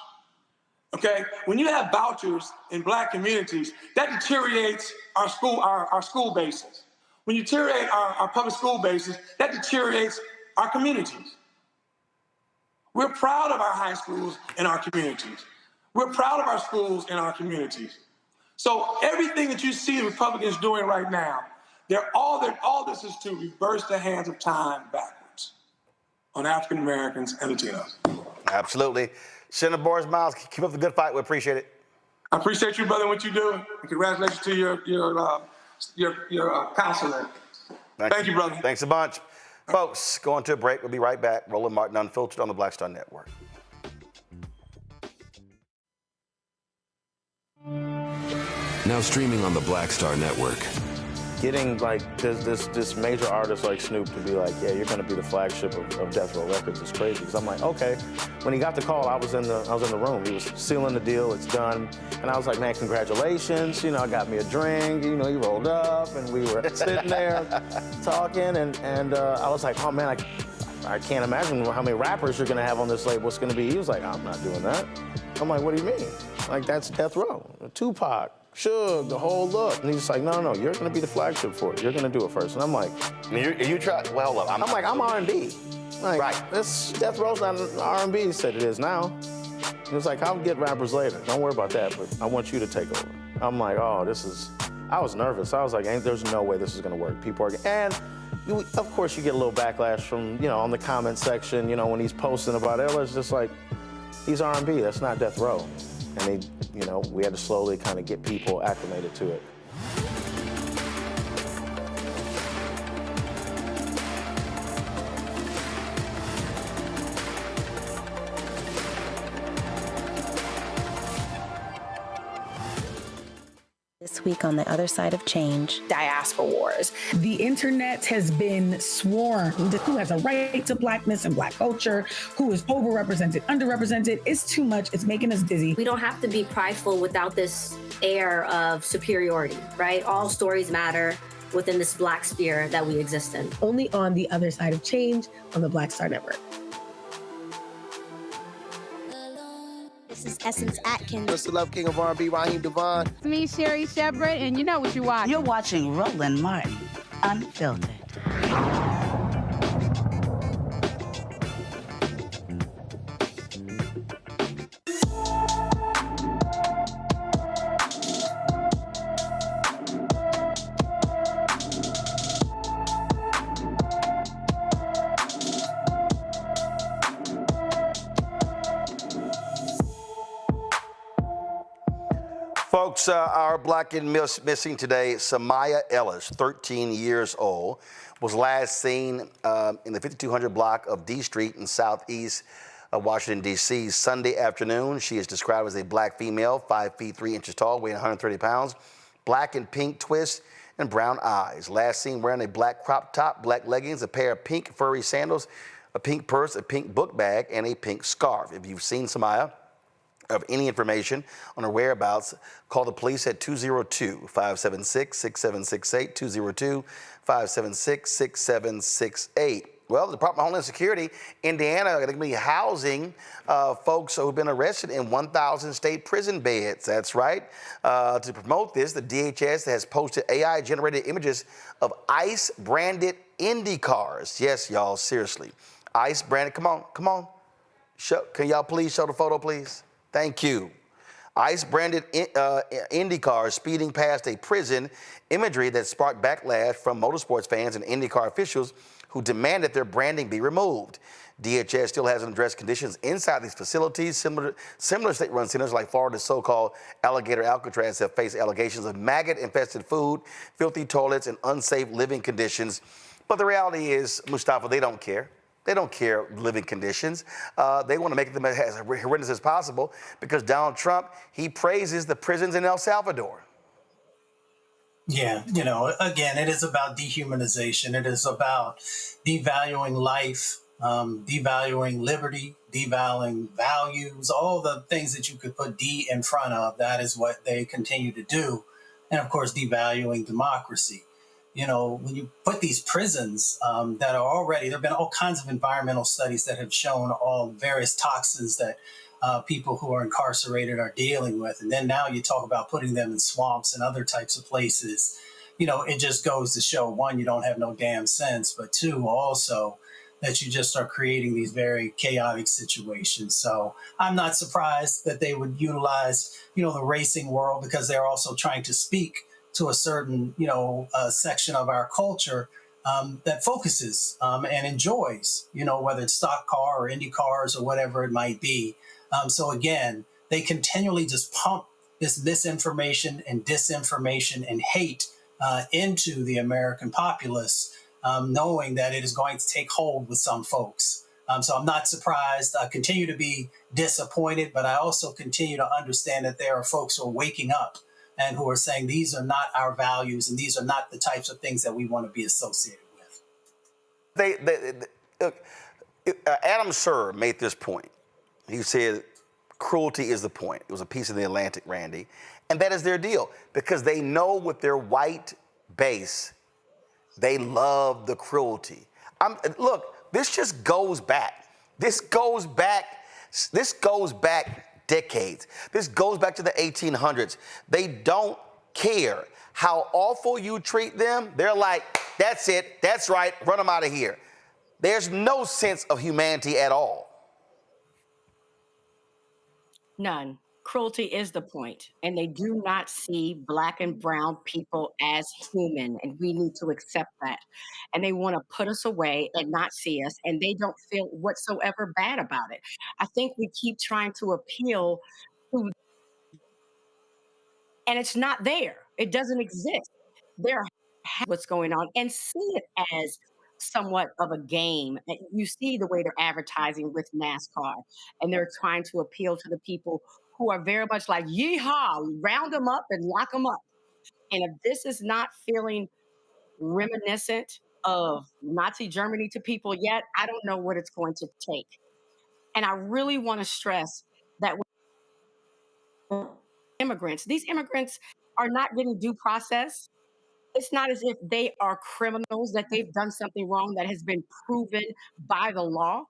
Okay? When you have vouchers in Black communities, that deteriorates our school bases. When you deteriorate our public school bases, that deteriorates our communities. We're proud of our high schools in our communities. We're proud of our schools in our communities. So everything that you see the Republicans doing right now, all this is to reverse the hands of time backwards on African Americans and Latinos.
Absolutely. Senator Boris Miles, keep up the good fight. We appreciate it.
I appreciate you, brother, what you do. And congratulations to your counselor. Thank you, brother.
Thanks a bunch. Folks, going to a break. We'll be right back. Roland Martin Unfiltered on the Black Star Network.
Now streaming on the Black Star Network.
Getting this major artist like Snoop to be like, yeah, you're gonna be the flagship of Death Row Records is crazy. Because I'm like, okay. When he got the call, I was in the room. He was sealing the deal. It's done. And I was like, man, congratulations. I got me a drink. He rolled up, and we were sitting there talking, and I was like, oh man, I can't imagine how many rappers you're gonna have on this label. It's gonna be. He was like, I'm not doing that. I'm like, what do you mean? Like, that's Death Row, Tupac, Suge, the whole look. And he's like, no, you're gonna be the flagship for it. You're gonna do it first. And I'm like,
you try. Well, look,
I'm R&B. Like,
right.
This Death Row's not R&B. He said it is now. He was like, I'll get rappers later. Don't worry about that, but I want you to take over. I'm like, oh, I was nervous. I was like, there's no way this is gonna work. People are, and of course you get a little backlash from, on the comment section, when he's posting about it. It's just like, he's R&B, that's not Death Row. And we had to slowly kind of get people acclimated to it.
This week on the other side of change.
Diaspora wars. The internet has been swarmed. Who has a right to Blackness and Black culture? Who is overrepresented, underrepresented? It's too much. It's making us dizzy.
We don't have to be prideful without this air of superiority, right? All stories matter within this Black sphere that we exist in.
Only on the other side of change on the Black Star Network.
This is Essence Atkins.
Mr. Love King of R&B, Raheem Devon.
It's me, Sherry Shepard, and you know what you're watching.
You're watching Roland Martin, Unfiltered.
Folks, our black and missing today, Samaya Ellis, 13 years old, was last seen in the 5200 block of D Street in southeast Washington, D.C. Sunday afternoon. She is described as a black female, 5 feet 3 inches tall, weighing 130 pounds, black and pink twist, and brown eyes. Last seen wearing a black crop top, black leggings, a pair of pink furry sandals, a pink purse, a pink book bag, and a pink scarf. If you've seen Samaya, of any information on her whereabouts, call the police at 202-576-6768, 202-576-6768. Well, the Department of Homeland Security, Indiana, are going to be housing folks who have been arrested in 1,000 state prison beds. That's right. To promote this, the DHS has posted AI-generated images of ICE-branded Indy cars. Yes, y'all, seriously. ICE-branded, come on. Can y'all please show the photo, please? Thank you. ICE-branded Indy cars speeding past a prison, imagery that sparked backlash from motorsports fans and IndyCar officials who demanded their branding be removed. DHS still hasn't addressed conditions inside these facilities. Similar state-run centers like Florida's so-called Alligator Alcatraz have faced allegations of maggot-infested food, filthy toilets, and unsafe living conditions. But the reality is, Mustafa, they don't care. They don't care living conditions. They want to make them as horrendous as possible because Donald Trump, he praises the prisons in El Salvador.
Yeah, again, it is about dehumanization. It is about devaluing life, devaluing liberty, devaluing values, all the things that you could put D in front of. That is what they continue to do. And of course, devaluing democracy. When you put these prisons that are already, there have been all kinds of environmental studies that have shown all various toxins that people who are incarcerated are dealing with. And then now you talk about putting them in swamps and other types of places. It just goes to show, one, you don't have no damn sense, but two, also that you just are creating these very chaotic situations. So I'm not surprised that they would utilize, the racing world, because they're also trying to speak to a certain, section of our culture that focuses and enjoys, whether it's stock car or Indy cars or whatever it might be. So again, they continually just pump this misinformation and disinformation and hate into the American populace, knowing that it is going to take hold with some folks. So I'm not surprised. I continue to be disappointed, but I also continue to understand that there are folks who are waking up and who are saying these are not our values and these are not the types of things that we want to be associated with.
Adam Sir made this point. He said, cruelty is the point. It was a piece in the Atlantic, Randy. And that is their deal because they know with their white base, they love the cruelty. Look, this just goes back. This goes back decades. This goes back to the 1800s. They don't care how awful you treat them. They're like, that's it, that's right, run them out of here. There's no sense of humanity at all.
None. Cruelty is the point, and they do not see Black and brown people as human, and we need to accept that. And they want to put us away and not see us, and they don't feel whatsoever bad about it. I think we keep trying to appeal to, and it's not there. It doesn't exist. They're what's going on and see it as somewhat of a game. And you see the way they're advertising with NASCAR, and they're trying to appeal to the people who are very much like, yeehaw, round them up and lock them up. And if this is not feeling reminiscent of Nazi Germany to people yet, I don't know what it's going to take. And I really want to stress that these immigrants are not getting due process. It's not as if they are criminals, that they've done something wrong that has been proven by the law.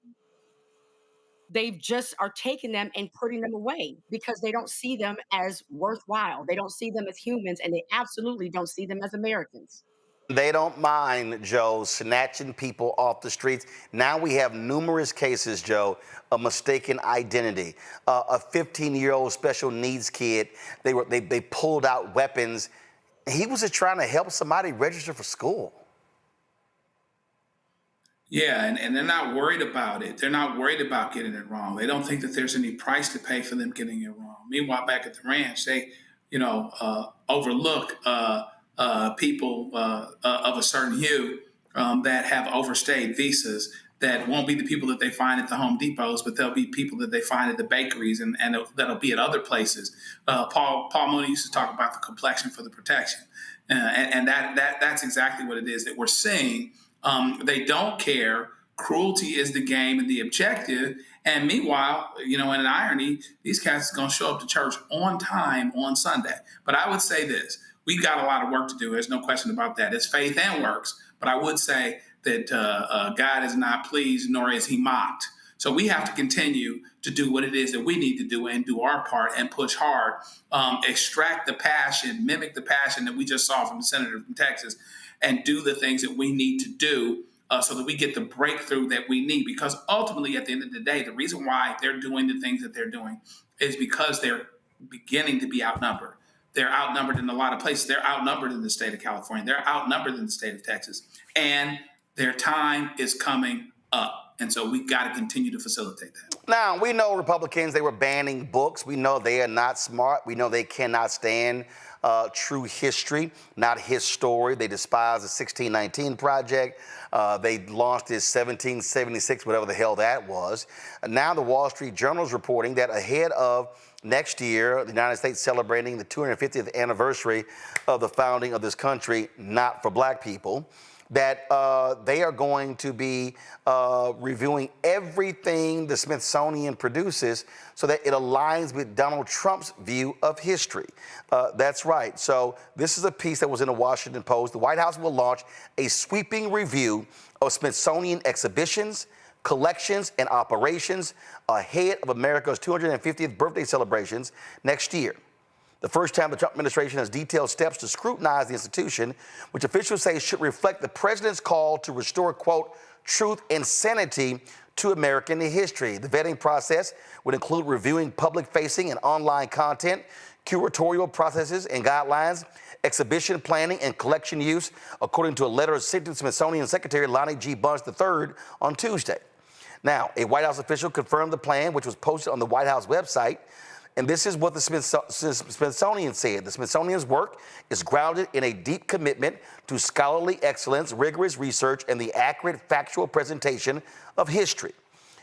They've just are taking them and putting them away because they don't see them as worthwhile. They don't see them as humans, and they absolutely don't see them as Americans.
They don't mind, Joe, snatching people off the streets. Now we have numerous cases, Joe, of mistaken identity. A 15-year-old special needs kid, they pulled out weapons. He was just trying to help somebody register for school.
Yeah, and they're not worried about it. They're not worried about getting it wrong. They don't think that there's any price to pay for them getting it wrong. Meanwhile, back at the ranch, they, overlook people of a certain hue that have overstayed visas. That won't be the people that they find at the Home Depots, but they'll be people that they find at the bakeries and that'll be at other places. Paul Mooney used to talk about the complexion for the protection, and that's exactly what it is that we're seeing. They don't care. Cruelty is the game and the objective. And meanwhile, in an irony, these cats are going to show up to church on time on Sunday. But I would say this. We've got a lot of work to do. There's no question about that. It's faith and works. But I would say that God is not pleased, nor is he mocked. So we have to continue to do what it is that we need to do and do our part and push hard, extract the passion, mimic the passion that we just saw from the senator from Texas, and do the things that we need to do so that we get the breakthrough that we need. Because ultimately, at the end of the day, the reason why they're doing the things that they're doing is because they're beginning to be outnumbered. They're outnumbered in a lot of places. They're outnumbered in the state of California. They're outnumbered in the state of Texas. And their time is coming up. And so we've got to continue to facilitate that.
Now, we know Republicans, they were banning books. We know they are not smart. We know they cannot stand true history, not his story. They despise the 1619 Project. They launched this 1776, whatever the hell that was. Now the Wall Street Journal is reporting that ahead of next year, the United States celebrating the 250th anniversary of the founding of this country, not for black people, that they are going to be reviewing everything the Smithsonian produces so that it aligns with Donald Trump's view of history. That's right. So this is a piece that was in the Washington Post. The White House will launch a sweeping review of Smithsonian exhibitions, collections, and operations ahead of America's 250th birthday celebrations next year. The first time the Trump administration has detailed steps to scrutinize the institution, which officials say should reflect the president's call to restore, quote, truth and sanity to American history. The vetting process would include reviewing public-facing and online content, curatorial processes and guidelines, exhibition planning and collection use, according to a letter sent to Smithsonian Secretary Lonnie G. Bunch III on Tuesday. Now, a White House official confirmed the plan, which was posted on the White House website. And this is what the Smithsonian said. The Smithsonian's work is grounded in a deep commitment to scholarly excellence, rigorous research, and the accurate factual presentation of history.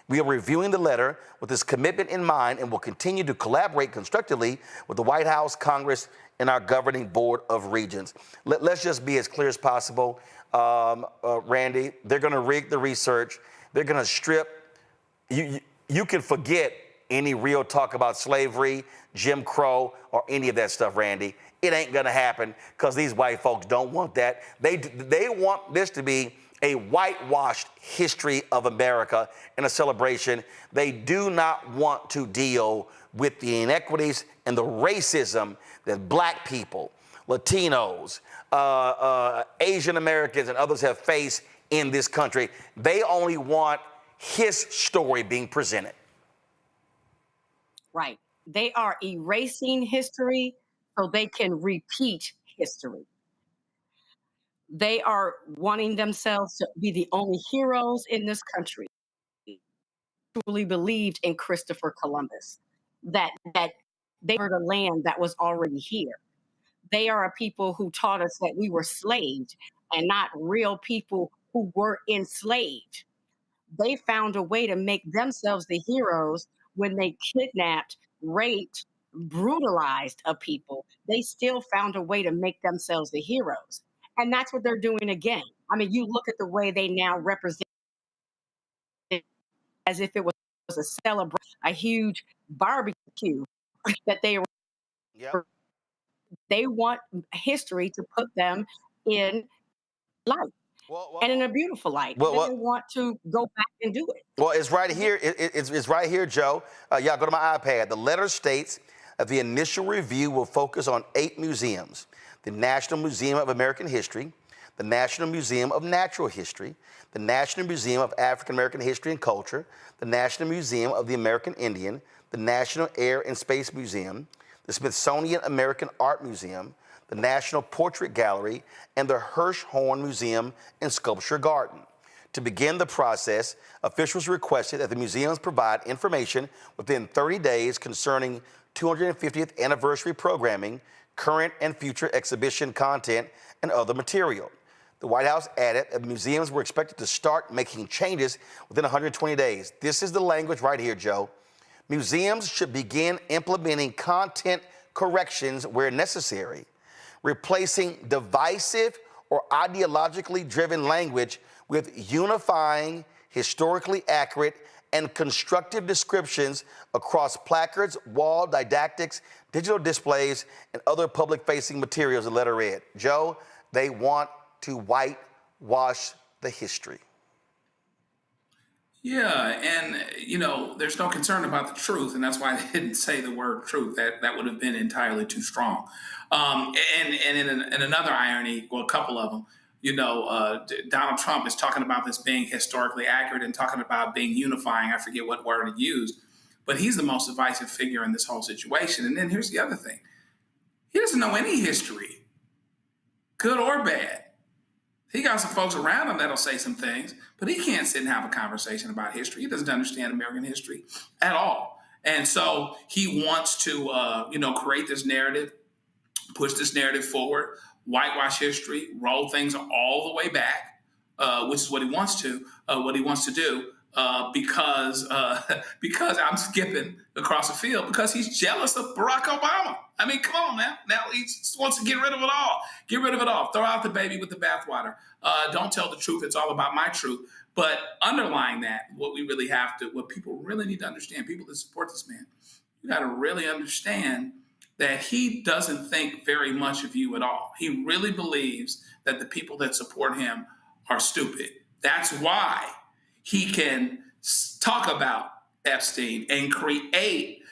We are reviewing the letter with this commitment in mind and will continue to collaborate constructively with the White House, Congress, and our governing board of regents. Let's just be as clear as possible. Randy, they're going to rig the research. They're going to strip. You can forget any real talk about slavery, Jim Crow, or any of that stuff, Randy. It ain't gonna happen because these white folks don't want that. They want this to be a whitewashed history of America and a celebration. They do not want to deal with the inequities and the racism that black people, Latinos, Asian Americans, and others have faced in this country. They only want his story being presented.
Right. They are erasing history so they can repeat history. They are wanting themselves to be the only heroes in this country. Truly believed in Christopher Columbus, that they were the land that was already here. They are a people who taught us that we were slaved and not real people who were enslaved. They found a way to make themselves the heroes when they kidnapped, raped, brutalized a people. They still found a way to make themselves the heroes. And that's what they're doing again. I mean, you look at the way they now represent as if it was a celebration, a huge barbecue that they were.
Yep.
They want history to put them in light. and in a beautiful light.
Well,
They want to go back and do it.
Well, it's right here. It's right here, Joe. Y'all go to my iPad. The letter states that the initial review will focus on 8 museums: the National Museum of American History, the National Museum of Natural History, the National Museum of African American History and Culture, the National Museum of the American Indian, the National Air and Space Museum, the Smithsonian American Art Museum, the National Portrait Gallery, and the Hirshhorn Museum and Sculpture Garden. To begin the process, officials requested that the museums provide information within 30 days concerning 250th anniversary programming, current and future exhibition content, and other material. The White House added that museums were expected to start making changes within 120 days. This is the language right here, Joe. Museums should begin implementing content corrections where necessary, replacing divisive or ideologically driven language with unifying, historically accurate, and constructive descriptions across placards, wall didactics, digital displays, and other public-facing materials, the letter read. Joe, they want to whitewash the history.
Yeah, and there's no concern about the truth, and that's why they didn't say the word truth. That would have been entirely too strong. And in another irony, well, a couple of them, Donald Trump is talking about this being historically accurate and talking about being unifying. I forget what word he used, but he's the most divisive figure in this whole situation. And then here's the other thing. He doesn't know any history, good or bad. He got some folks around him that'll say some things, but he can't sit and have a conversation about history. He doesn't understand American history at all. And so he wants to, create this narrative, push this narrative forward, whitewash history, roll things all the way back, which is what he wants to do, because I'm skipping across the field because he's jealous of Barack Obama. I mean, come on now. Now he wants to get rid of it all. Get rid of it all. Throw out the baby with the bathwater. Don't tell the truth. It's all about my truth. But underlying that, what people really need to understand, people that support this man, you got to really understand that he doesn't think very much of you at all. He really believes that the people that support him are stupid. That's why he can talk about Epstein and create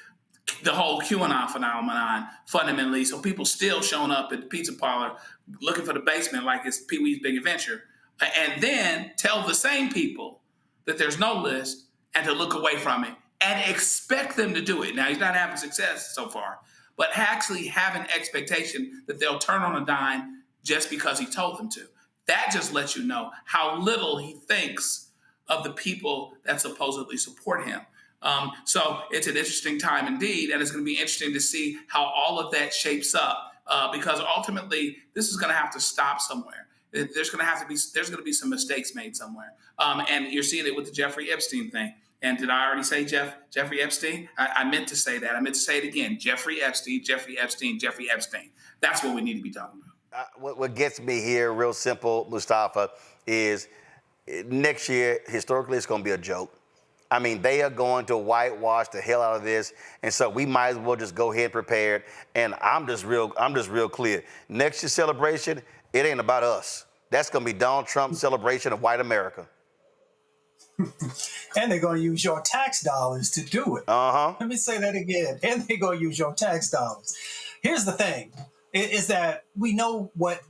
the whole QAnon phenomenon fundamentally. So people still showing up at the pizza parlor looking for the basement like it's Pee-wee's Big Adventure, and then tell the same people that there's no list and to look away from it and expect them to do it. Now, he's not having success so far, but actually have an expectation that they'll turn on a dime just because he told them to. That just lets you know how little he thinks of the people that supposedly support him. So it's an interesting time indeed, and it's going to be interesting to see how all of that shapes up, because ultimately this is going to have to stop somewhere. There's going to be some mistakes made somewhere, and you're seeing it with the Jeffrey Epstein thing. And did I already say Jeffrey Epstein? I meant to say that. I meant to say it again. Jeffrey Epstein, Jeffrey Epstein, Jeffrey Epstein. That's what we need to be talking about.
What gets me here, real simple, Mustafa, is next year, historically, it's going to be a joke. I mean, they are going to whitewash the hell out of this, and so we might as well just go ahead prepared. And I'm just real clear. Next year's celebration, it ain't about us. That's going to be Donald Trump's celebration of white America.
And they're going to use your tax dollars to do it. Let me say that again. And they're going to use your tax dollars. Here's the thing, is that we know what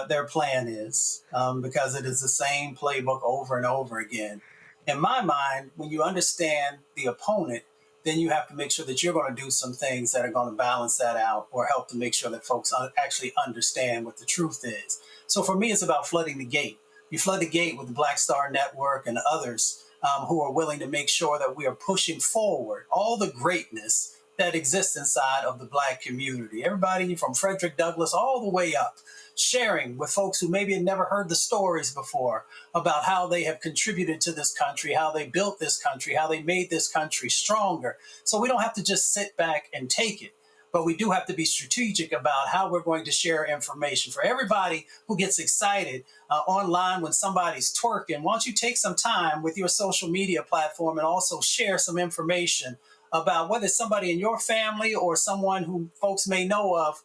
their plan is, because it is the same playbook over and over again. In my mind, when you understand the opponent, then you have to make sure that you're going to do some things that are going to balance that out or help to make sure that folks actually understand what the truth is. So for me, it's about flooding the gate. You flood the gate with the Black Star Network and others who are willing to make sure that we are pushing forward all the greatness that exists inside of the Black community. Everybody from Frederick Douglass all the way up, sharing with folks who maybe had never heard the stories before about how they have contributed to this country, how they built this country, how they made this country stronger. So we don't have to just sit back and take it, but we do have to be strategic about how we're going to share information. For everybody who gets excited online when somebody's twerking, why don't you take some time with your social media platform and also share some information about whether it's somebody in your family or someone who folks may know of,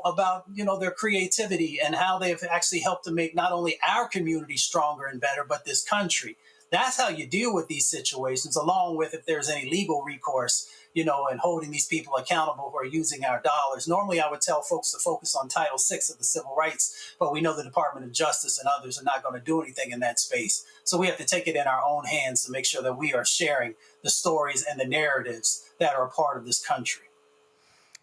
about, their creativity and how they've actually helped to make not only our community stronger and better, but this country. That's how you deal with these situations, along with if there's any legal recourse, and holding these people accountable who are using our dollars. Normally, I would tell folks to focus on Title VI of the Civil Rights, but we know the Department of Justice and others are not going to do anything in that space. So we have to take it in our own hands to make sure that we are sharing the stories and the narratives that are a part of this country.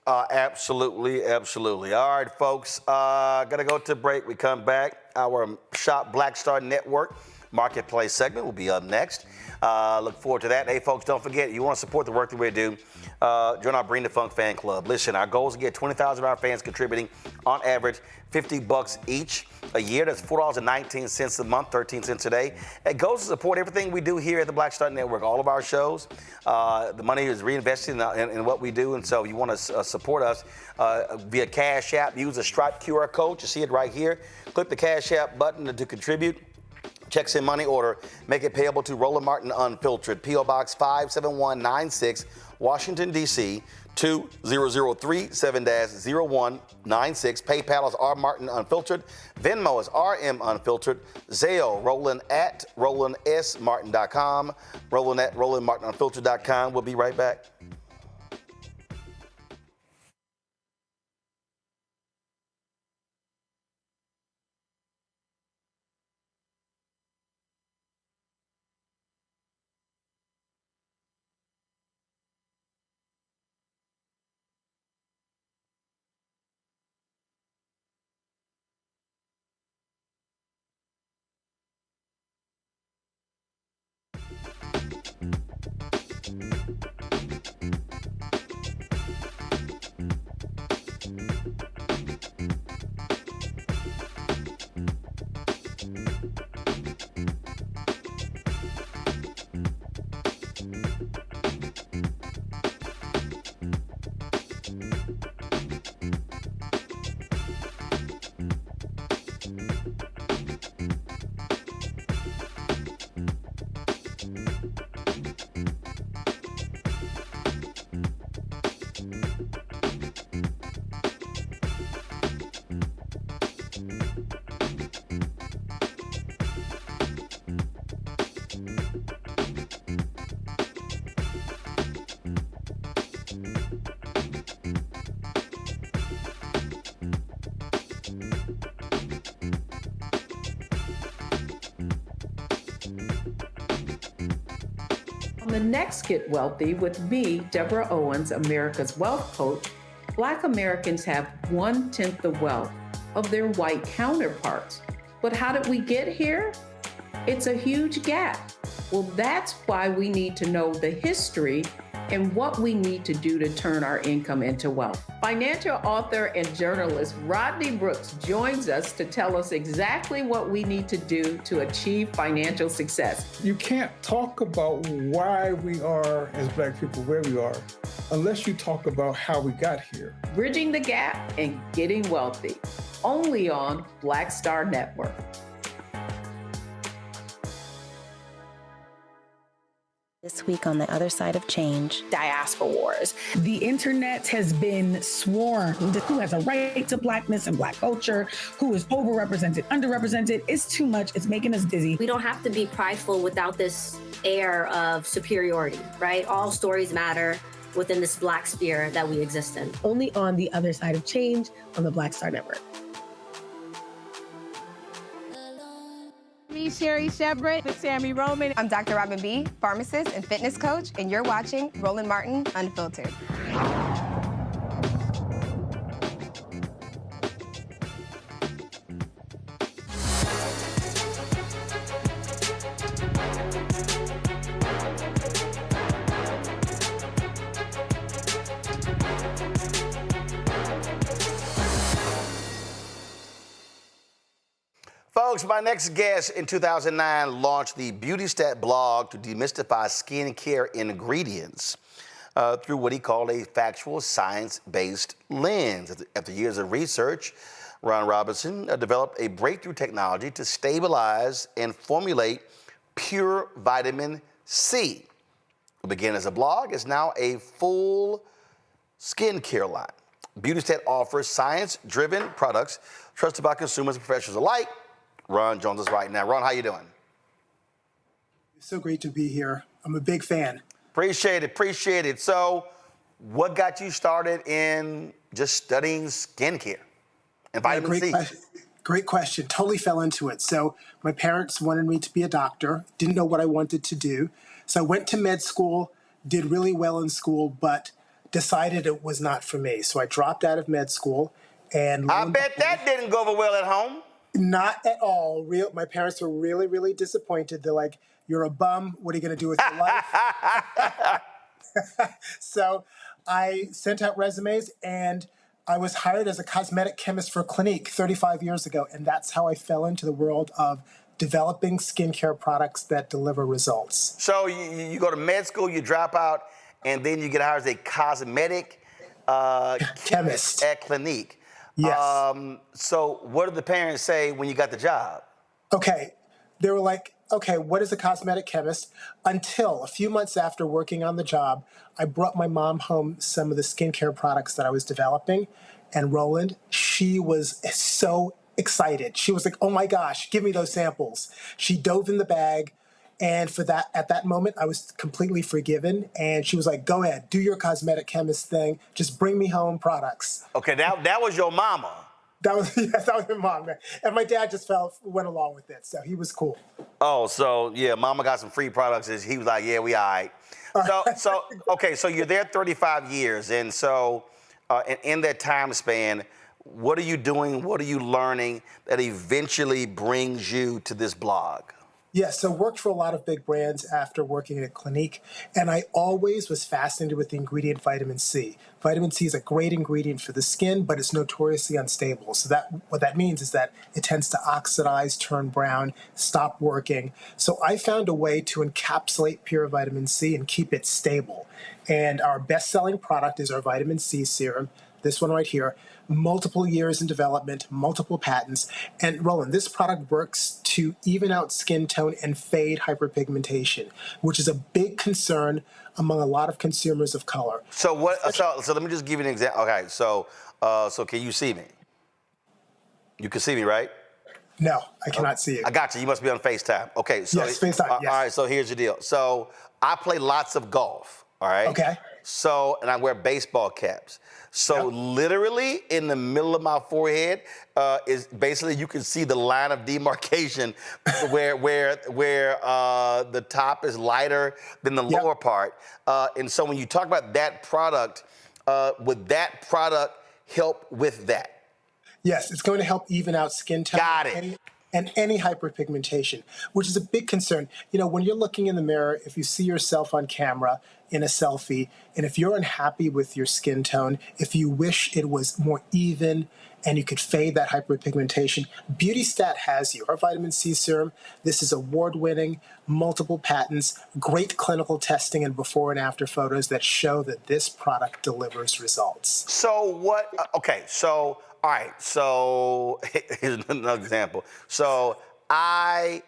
Absolutely, absolutely. All right, folks, gonna go to break. We come back. Our Shop Black Star Network Marketplace segment will be up next. Look forward to that. Hey, folks, don't forget, you want to support the work that we do, join our Bring the Funk fan club. Listen, our goal is to get 20,000 of our fans contributing on average $50 each a year. That's $4.19 a month, 13 cents a day. It goes to support everything we do here at the Black Star Network, all of our shows. The money is reinvested in what we do, and so if you want to support us via Cash App, use the Stripe QR code. You see it right here. Click the Cash App button to contribute. Checks in money order, make it payable to Roland Martin Unfiltered, P.O. Box 57196, Washington, D.C. 20037-0196. PayPal is R Martin Unfiltered. Venmo is RM Unfiltered. Zelle, Roland at RolandSMartin.com. Roland at RolandMartinUnfiltered.com. We'll be right back.
On the next Get Wealthy with me, Deborah Owens, America's Wealth Coach, Black Americans have 1/10 the wealth of their white counterparts. But how did we get here? It's a huge gap. Well, that's why we need to know the history and what we need to do to turn our income into wealth. Financial author and journalist Rodney Brooks joins us to tell us exactly what we need to do to achieve financial success.
You can't talk about why we are, as Black people, where we are, unless you talk about how we got here.
Bridging the Gap and Getting Wealthy, only on Black Star Network.
This week on the other side of change,
diaspora wars. The internet has been swarmed. Who has a right to Blackness and Black culture? Who is overrepresented, underrepresented? It's too much. It's making us dizzy.
We don't have to be prideful without this air of superiority, right? All stories matter within this Black sphere that we exist in.
Only on the other side of change on the Black Star Network.
Me, Sherry Shepard, with Sammy Roman.
I'm Dr. Robin B., pharmacist and fitness coach, and you're watching Roland Martin Unfiltered.
Folks, my next guest in 2009 launched the Beauty Stat blog to demystify skincare ingredients through what he called a factual, science-based lens. After years of research, Ron Robinson developed a breakthrough technology to stabilize and formulate pure vitamin C. What began as a blog is now a full skincare line. BeautyStat offers science-driven products trusted by consumers and professionals alike. Ron Jones is right now. Ron, how you doing?
It's so great to be here. I'm a big fan.
Appreciate it. So, what got you started in just studying skincare and vitamin C?
Great question. Totally fell into it. So my parents wanted me to be a doctor, didn't know what I wanted to do. So I went to med school, did really well in school, but decided it was not for me. So I dropped out of med school. And
I bet that didn't go over well at home.
Not at all. My parents were really, really disappointed. They're like, you're a bum. What are you going to do with your life? So I sent out resumes and I was hired as a cosmetic chemist for Clinique 35 years ago. And that's how I fell into the world of developing skincare products that deliver results.
So you go to med school, you drop out, and then you get hired as a cosmetic chemist at Clinique.
Yes.
So what did the parents say when you got the job?
Okay. They were like, okay, what is a cosmetic chemist? Until a few months after working on the job, I brought my mom home some of the skincare products that I was developing. And Roland, she was so excited. She was like, oh my gosh, give me those samples. She dove in the bag. And at that moment, I was completely forgiven. And she was like, go ahead, do your cosmetic chemist thing. Just bring me home products.
Okay, that was your mama.
That was my mom. And my dad just went along with it. So he was cool.
Oh, so yeah, mama got some free products. And he was like, yeah, we all right. Okay, so you're there 35 years. And so in that time span, what are you doing? What are you learning that eventually brings you to this blog?
Yeah, so worked for a lot of big brands after working at Clinique, and I always was fascinated with the ingredient vitamin C. Vitamin C is a great ingredient for the skin, but it's notoriously unstable. So what that means is that it tends to oxidize, turn brown, stop working. So I found a way to encapsulate pure vitamin C and keep it stable. And our best-selling product is our vitamin C serum, this one right here. Multiple years in development, multiple patents. And Roland, this product works to even out skin tone and fade hyperpigmentation, which is a big concern among a lot of consumers of color.
So let me just give you an example. Okay, so can you see me? You can see me, right?
No, I cannot see you.
I got you. You must be on FaceTime. Okay, so
yes, FaceTime. Yes.
All right, so here's the deal. So I play lots of golf. All right.
Okay.
So, and I wear baseball caps. So literally in the middle of my forehead is basically you can see the line of demarcation where the top is lighter than the lower part. And so when you talk about that product, would that product help with that?
Yes, it's going to help even out skin tone.
Got it.
And any hyperpigmentation, which is a big concern. You know, when you're looking in the mirror, if you see yourself on camera in a selfie, and if you're unhappy with your skin tone, if you wish it was more even and you could fade that hyperpigmentation, BeautyStat has you. Our vitamin C serum, this is award-winning, multiple patents, great clinical testing and before and after photos that show that this product delivers results.
So what, okay, so all right, so here's another example. So I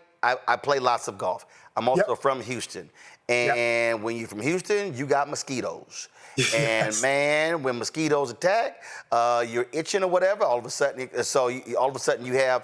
play lots of golf. I'm also from Houston. And when you're from Houston, you got mosquitoes. And man, when mosquitoes attack, you're itching or whatever, all of a sudden you have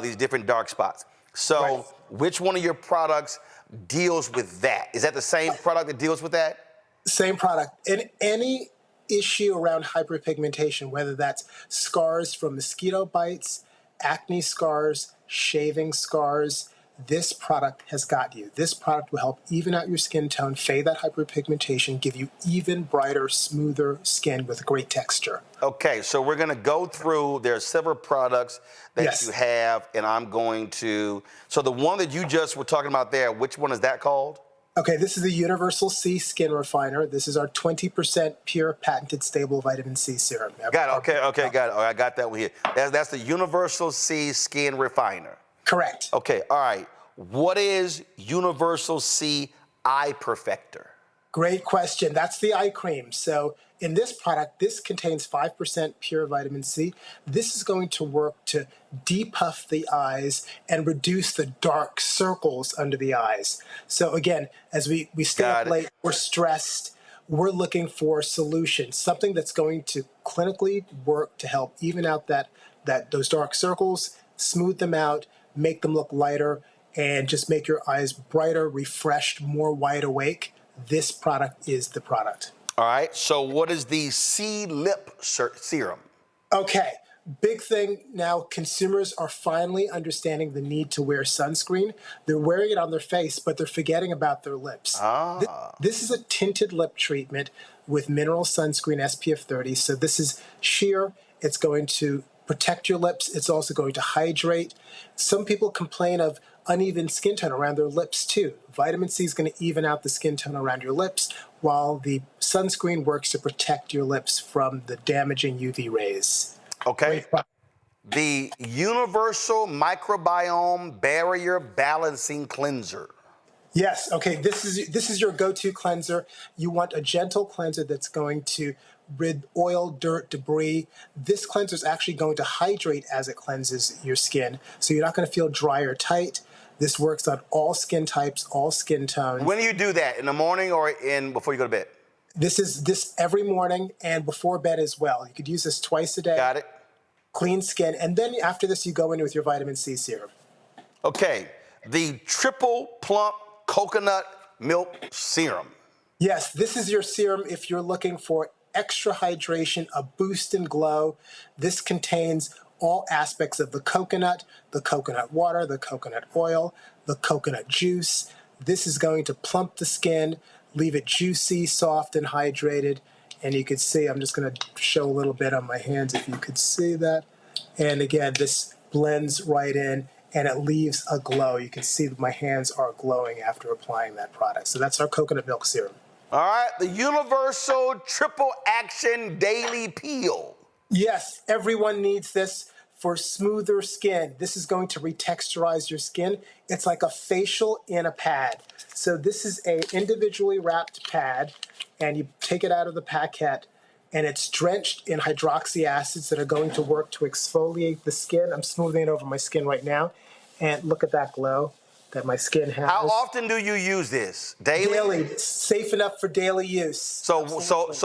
these different dark spots. So which one of your products deals with that? Is that the same product that deals with that?
Same product. In any issue around hyperpigmentation, whether that's scars from mosquito bites, acne scars, shaving scars, this product has got you. This product will help even out your skin tone, fade that hyperpigmentation, give you even brighter, smoother skin with great texture.
Okay, so we're going to go through, there are several products that you have, and I'm going to, so the one that you just were talking about there, which one is that called?
Okay, this is the Universal C Skin Refiner. This is our 20% pure patented stable vitamin C serum.
Got it. Okay, got it. Oh, I got that one here. That's the Universal C Skin Refiner.
Correct.
Okay, all right. What is Universal C Eye Perfector?
Great question. That's the eye cream. So in this product, this contains 5% pure vitamin C. This is going to work to depuff the eyes and reduce the dark circles under the eyes. So again, as we stay up late, we're stressed, we're looking for solutions, something that's going to clinically work to help even out those dark circles, smooth them out, make them look lighter, and just make your eyes brighter, refreshed, more wide awake. This product is the product.
All right. So what is the C-Lip serum?
Okay. Big thing now, consumers are finally understanding the need to wear sunscreen. They're wearing it on their face, but they're forgetting about their lips. This is a tinted lip treatment with mineral sunscreen SPF 30. So this is sheer. It's going to protect your lips. It's also going to hydrate. Some people complain of uneven skin tone around their lips too. Vitamin C is going to even out the skin tone around your lips, while the sunscreen works to protect your lips from the damaging UV rays.
Okay. The Universal Microbiome Barrier Balancing Cleanser.
Yes. Okay. This is your go-to cleanser. You want a gentle cleanser that's going to rid oil, dirt, debris. This cleanser is actually going to hydrate as it cleanses your skin, so you're not going to feel dry or tight. This works on all skin types, all skin tones.
When do you do that? In the morning or before you go to bed?
This every morning and before bed as well. You could use this twice a day.
Got it.
Clean skin. And then after this, you go in with your vitamin C serum.
Okay. The Triple Plump Coconut Milk Serum.
Yes, this is your serum if you're looking for extra hydration, a boost in glow. This contains all aspects of the coconut water, the coconut oil, the coconut juice. This is going to plump the skin, leave it juicy, soft, and hydrated. And you can see, I'm just going to show a little bit on my hands if you could see that. And again, this blends right in and it leaves a glow. You can see that my hands are glowing after applying that product. So that's our coconut milk serum.
All right, the Universal Triple Action Daily Peel.
Yes, everyone needs this for smoother skin. This is going to retexturize your skin. It's like a facial in a pad. So this is a individually wrapped pad, and you take it out of the packet, and it's drenched in hydroxy acids that are going to work to exfoliate the skin. I'm smoothing it over my skin right now, and look at that glow that my skin has.
How often do you use this? Daily?
Daily. It's safe enough for daily use.
So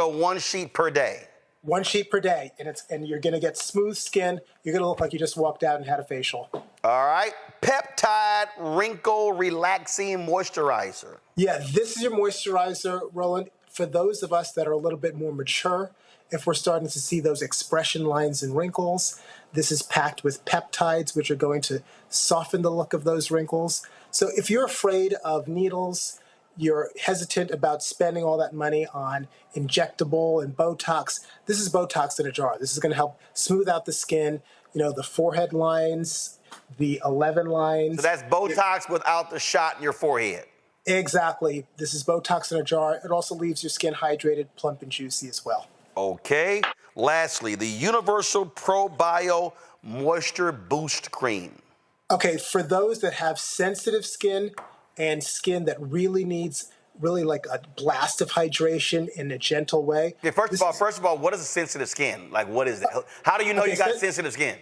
one sheet per day.
One sheet per day, and you're going to get smooth skin. You're going to look like you just walked out and had a facial.
All right. Peptide Wrinkle Relaxing Moisturizer.
Yeah, this is your moisturizer, Roland. For those of us that are a little bit more mature, if we're starting to see those expression lines and wrinkles, this is packed with peptides, which are going to soften the look of those wrinkles. So if you're afraid of needles, you're hesitant about spending all that money on injectable and Botox, this is Botox in a jar. This is going to help smooth out the skin, the forehead lines, the 11 lines.
So that's Botox without the shot in your forehead.
Exactly. This is Botox in a jar. It also leaves your skin hydrated, plump, and juicy as well.
Okay. Lastly, the Universal Pro Bio Moisture Boost Cream.
Okay, for those that have sensitive skin and skin that really needs like a blast of hydration in a gentle way.
Okay, first of all, what is a sensitive skin? Like, what is that? How do you know you got sensitive skin?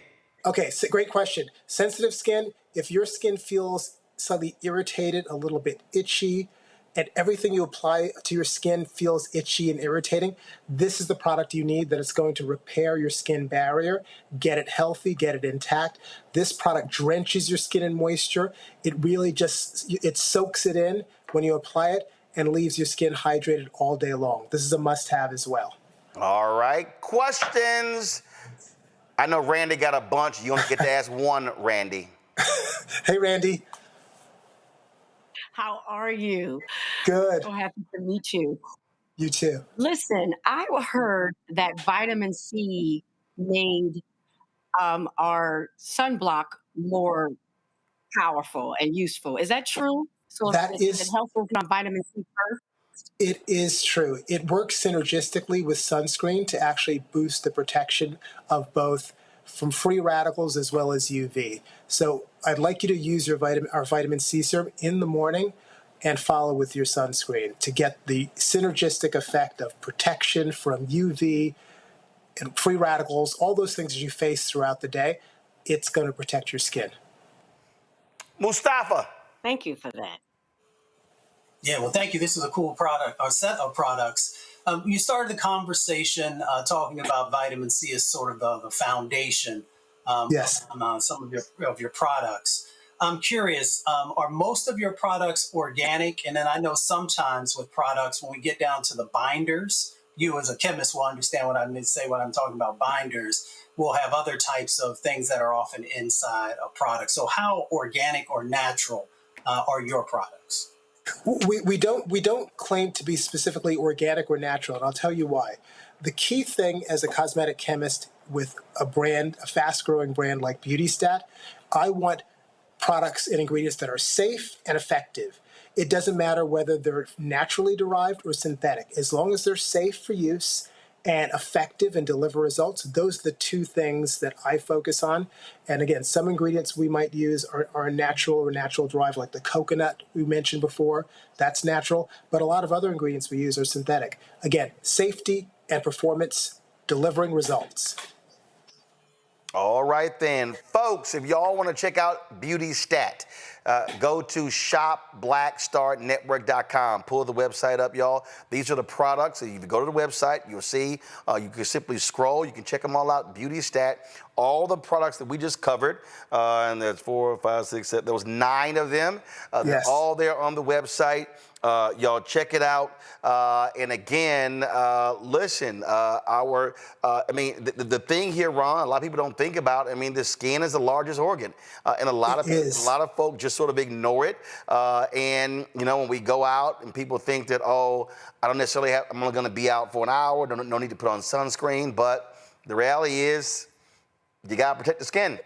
Okay, so great question. Sensitive skin, if your skin feels slightly irritated, a little bit itchy, and everything you apply to your skin feels itchy and irritating, this is the product you need that is going to repair your skin barrier, get it healthy, get it intact. This product drenches your skin in moisture. It really it soaks it in when you apply it and leaves your skin hydrated all day long. This is a must-have as well.
All right, questions? I know Randy got a bunch. You only get to ask one, Randy.
Hey, Randy.
How are you?
Good.
So happy to meet you.
You too.
Listen, I heard that vitamin C made our sunblock more powerful and useful. Is that true? So is it helpful on vitamin C first?
It is true. It works synergistically with sunscreen to actually boost the protection of both from free radicals as well as UV. So I'd like you to use our vitamin C serum in the morning and follow with your sunscreen to get the synergistic effect of protection from UV and free radicals, all those things that you face throughout the day. It's going to protect your skin.
Mustafa.
Thank you for that.
Yeah, well, thank you. This is a cool product, or set of products. You started the conversation talking about vitamin C as sort of the foundation
yes.
on some of your products. I'm curious, are most of your products organic? And then I know sometimes with products, when we get down to the binders, you as a chemist will understand what I mean, say when I'm talking about binders. We'll have other types of things that are often inside a product. So how organic or natural are your products?
We don't claim to be specifically organic or natural, and I'll tell you why. The key thing as a cosmetic chemist with a brand, a fast-growing brand like BeautyStat, I want products and ingredients that are safe and effective. It doesn't matter whether they're naturally derived or synthetic. As long as they're safe for use and effective and deliver results, those are the two things that I focus on. And again, some ingredients we might use are natural or natural derived, like the coconut we mentioned before, that's natural. But a lot of other ingredients we use are synthetic. Again, safety and performance, delivering results.
All right then, folks, if y'all want to check out BeautyStat, go to shopblackstarnetwork.com. Pull the website up, y'all. These are the products. If you go to the website, you'll see, you can simply scroll. You can check them all out. BeautyStat, all the products that we just covered, and there's 4, 5, 6, 7, there was 9 of them. They're all there on the website. Y'all check it out. And again, listen, the thing here, Ron, a lot of people don't think about, the skin is the largest organ. And a lot of folk just sort of ignore it. And, when we go out and people think that, I don't necessarily I'm only going to be out for an hour, no need to put on sunscreen. But the reality is, you got to protect the skin.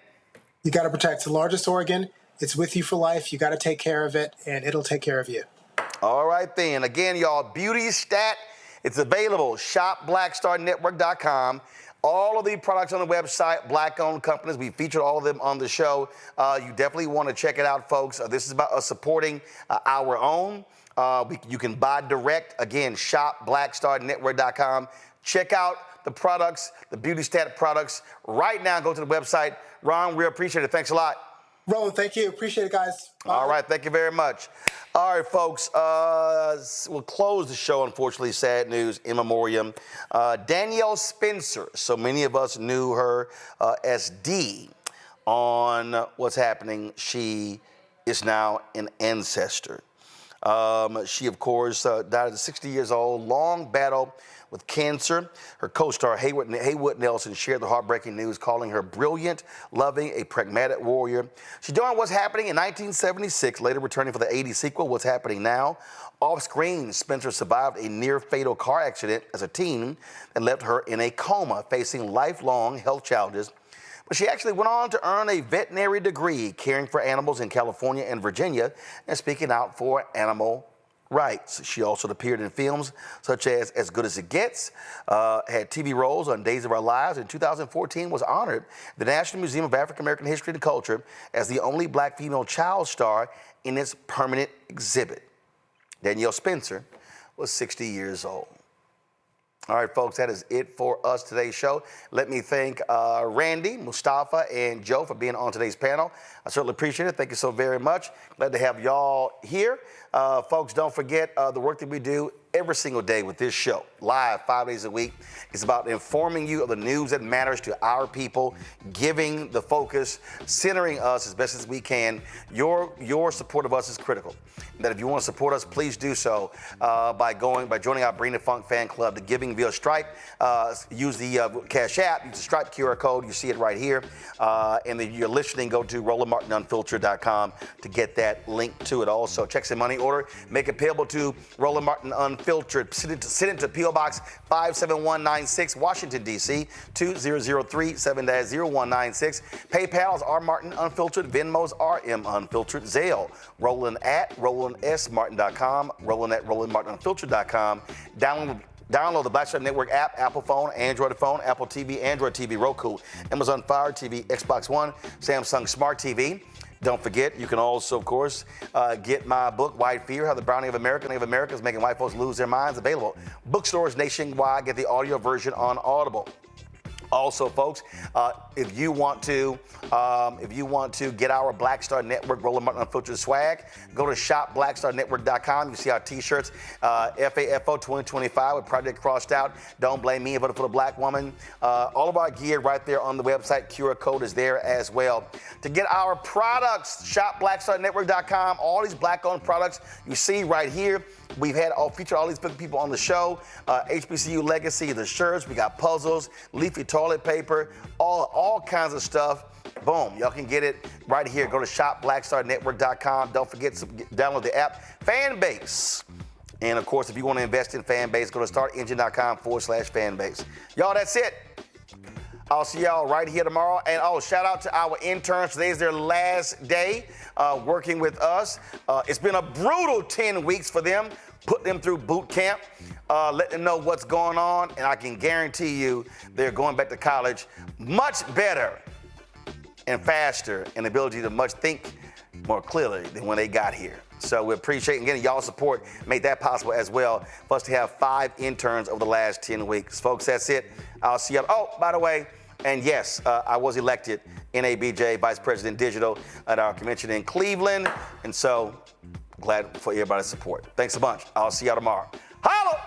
You got to protect the largest organ. It's with you for life. You got to take care of it, and it'll take care of you.
All right, then. Again, y'all, BeautyStat, it's available. ShopBlackStarNetwork.com. All of the products on the website, Black-owned companies. We featured all of them on the show. You definitely want to check it out, folks. This is about us supporting our own. You can buy direct. Again, ShopBlackStarNetwork.com. Check out the products, the BeautyStat products. Right now, go to the website. Ron, we appreciate it. Thanks a lot.
Roland, thank you. Appreciate it, guys. Bye.
All right, thank you very much. All right, folks, we'll close the show, unfortunately, sad news, in memoriam. Danielle Spencer, so many of us knew her as Dee on What's Happening. She is now an ancestor. She, of course, died at 60 years old, long battle with cancer. Her co-star Haywood Nelson shared the heartbreaking news, calling her brilliant, loving, a pragmatic warrior. She joined What's Happening in 1976, later returning for the 80s sequel, What's Happening Now. Off-screen, Spencer survived a near-fatal car accident as a teen that left her in a coma, facing lifelong health challenges. But she actually went on to earn a veterinary degree, caring for animals in California and Virginia, and speaking out for animal rights. She also appeared in films such as Good as It Gets, had TV roles on Days of Our Lives. In 2014, was honored at the National Museum of African American History and Culture as the only Black female child star in its permanent exhibit. Danielle Spencer was 60 years old. All right, folks, that is it for us today's show. Let me thank Randy, Mustafa, and Joe for being on today's panel. I certainly appreciate it. Thank you so very much. Glad to have y'all here. Folks, don't forget the work that we do every single day with this show, live 5 days a week. It's about informing you of the news that matters to our people, giving the focus, centering us as best as we can. Your support of us is critical. That if you want to support us, please do so by joining our Bring the Funk fan club, the giving via Stripe. Use the Cash App, use the Stripe QR code. You see it right here. And if you're listening, go to RolandMartinUnfiltered.com to get that link to it. Also, check some money order, make it payable to Roland Martin Unfiltered. Send it to P.O. Box 57196, Washington, D.C. 20037-0196. PayPal is R Martin Unfiltered. Venmo's RM Unfiltered. Zelle, Roland at RolandSMartin.com. Roland at RolandMartinUnfiltered.com. Download the Black Star Network app, Apple phone, Android phone, Apple TV, Android TV, Roku, Amazon Fire TV, Xbox One, Samsung Smart TV. Don't forget, you can also, of course, get my book, White Fear, How the Browning of America is Making White Folks Lose Their Minds, available. Bookstores nationwide, get the audio version on Audible. Also, folks, if you want to get our Black Star Network Roland Martin Unfiltered swag, go to shopblackstarnetwork.com. You see our T-shirts, FAFO 2025 with Project Crossed Out. Don't blame me, I voted for the black woman. All of our gear right there on the website. QR code is there as well. To get our products, shopblackstarnetwork.com. All these black-owned products you see right here. We've had featured all these people on the show. HBCU Legacy, the shirts, we got puzzles, leafy toilet paper, all kinds of stuff. Boom, y'all can get it right here. Go to shopblackstarnetwork.com. Don't forget to download the app Fanbase. And of course, if you want to invest in Fanbase, go to startengine.com/Fanbase. Y'all, that's it. I'll see y'all right here tomorrow. And shout out to our interns. Today's their last day working with us. It's been a brutal 10 weeks for them. Put them through boot camp, let them know what's going on, and I can guarantee you they're going back to college much better and faster, and the ability to think more clearly than when they got here. So we appreciate, and getting y'all's support made that possible as well, for us to have 5 interns over the last 10 weeks. Folks, that's it. I'll see y'all. Oh, by the way, and yes, I was elected NABJ Vice President Digital at our convention in Cleveland, and so glad for everybody's support. Thanks a bunch. I'll see y'all tomorrow. Holla!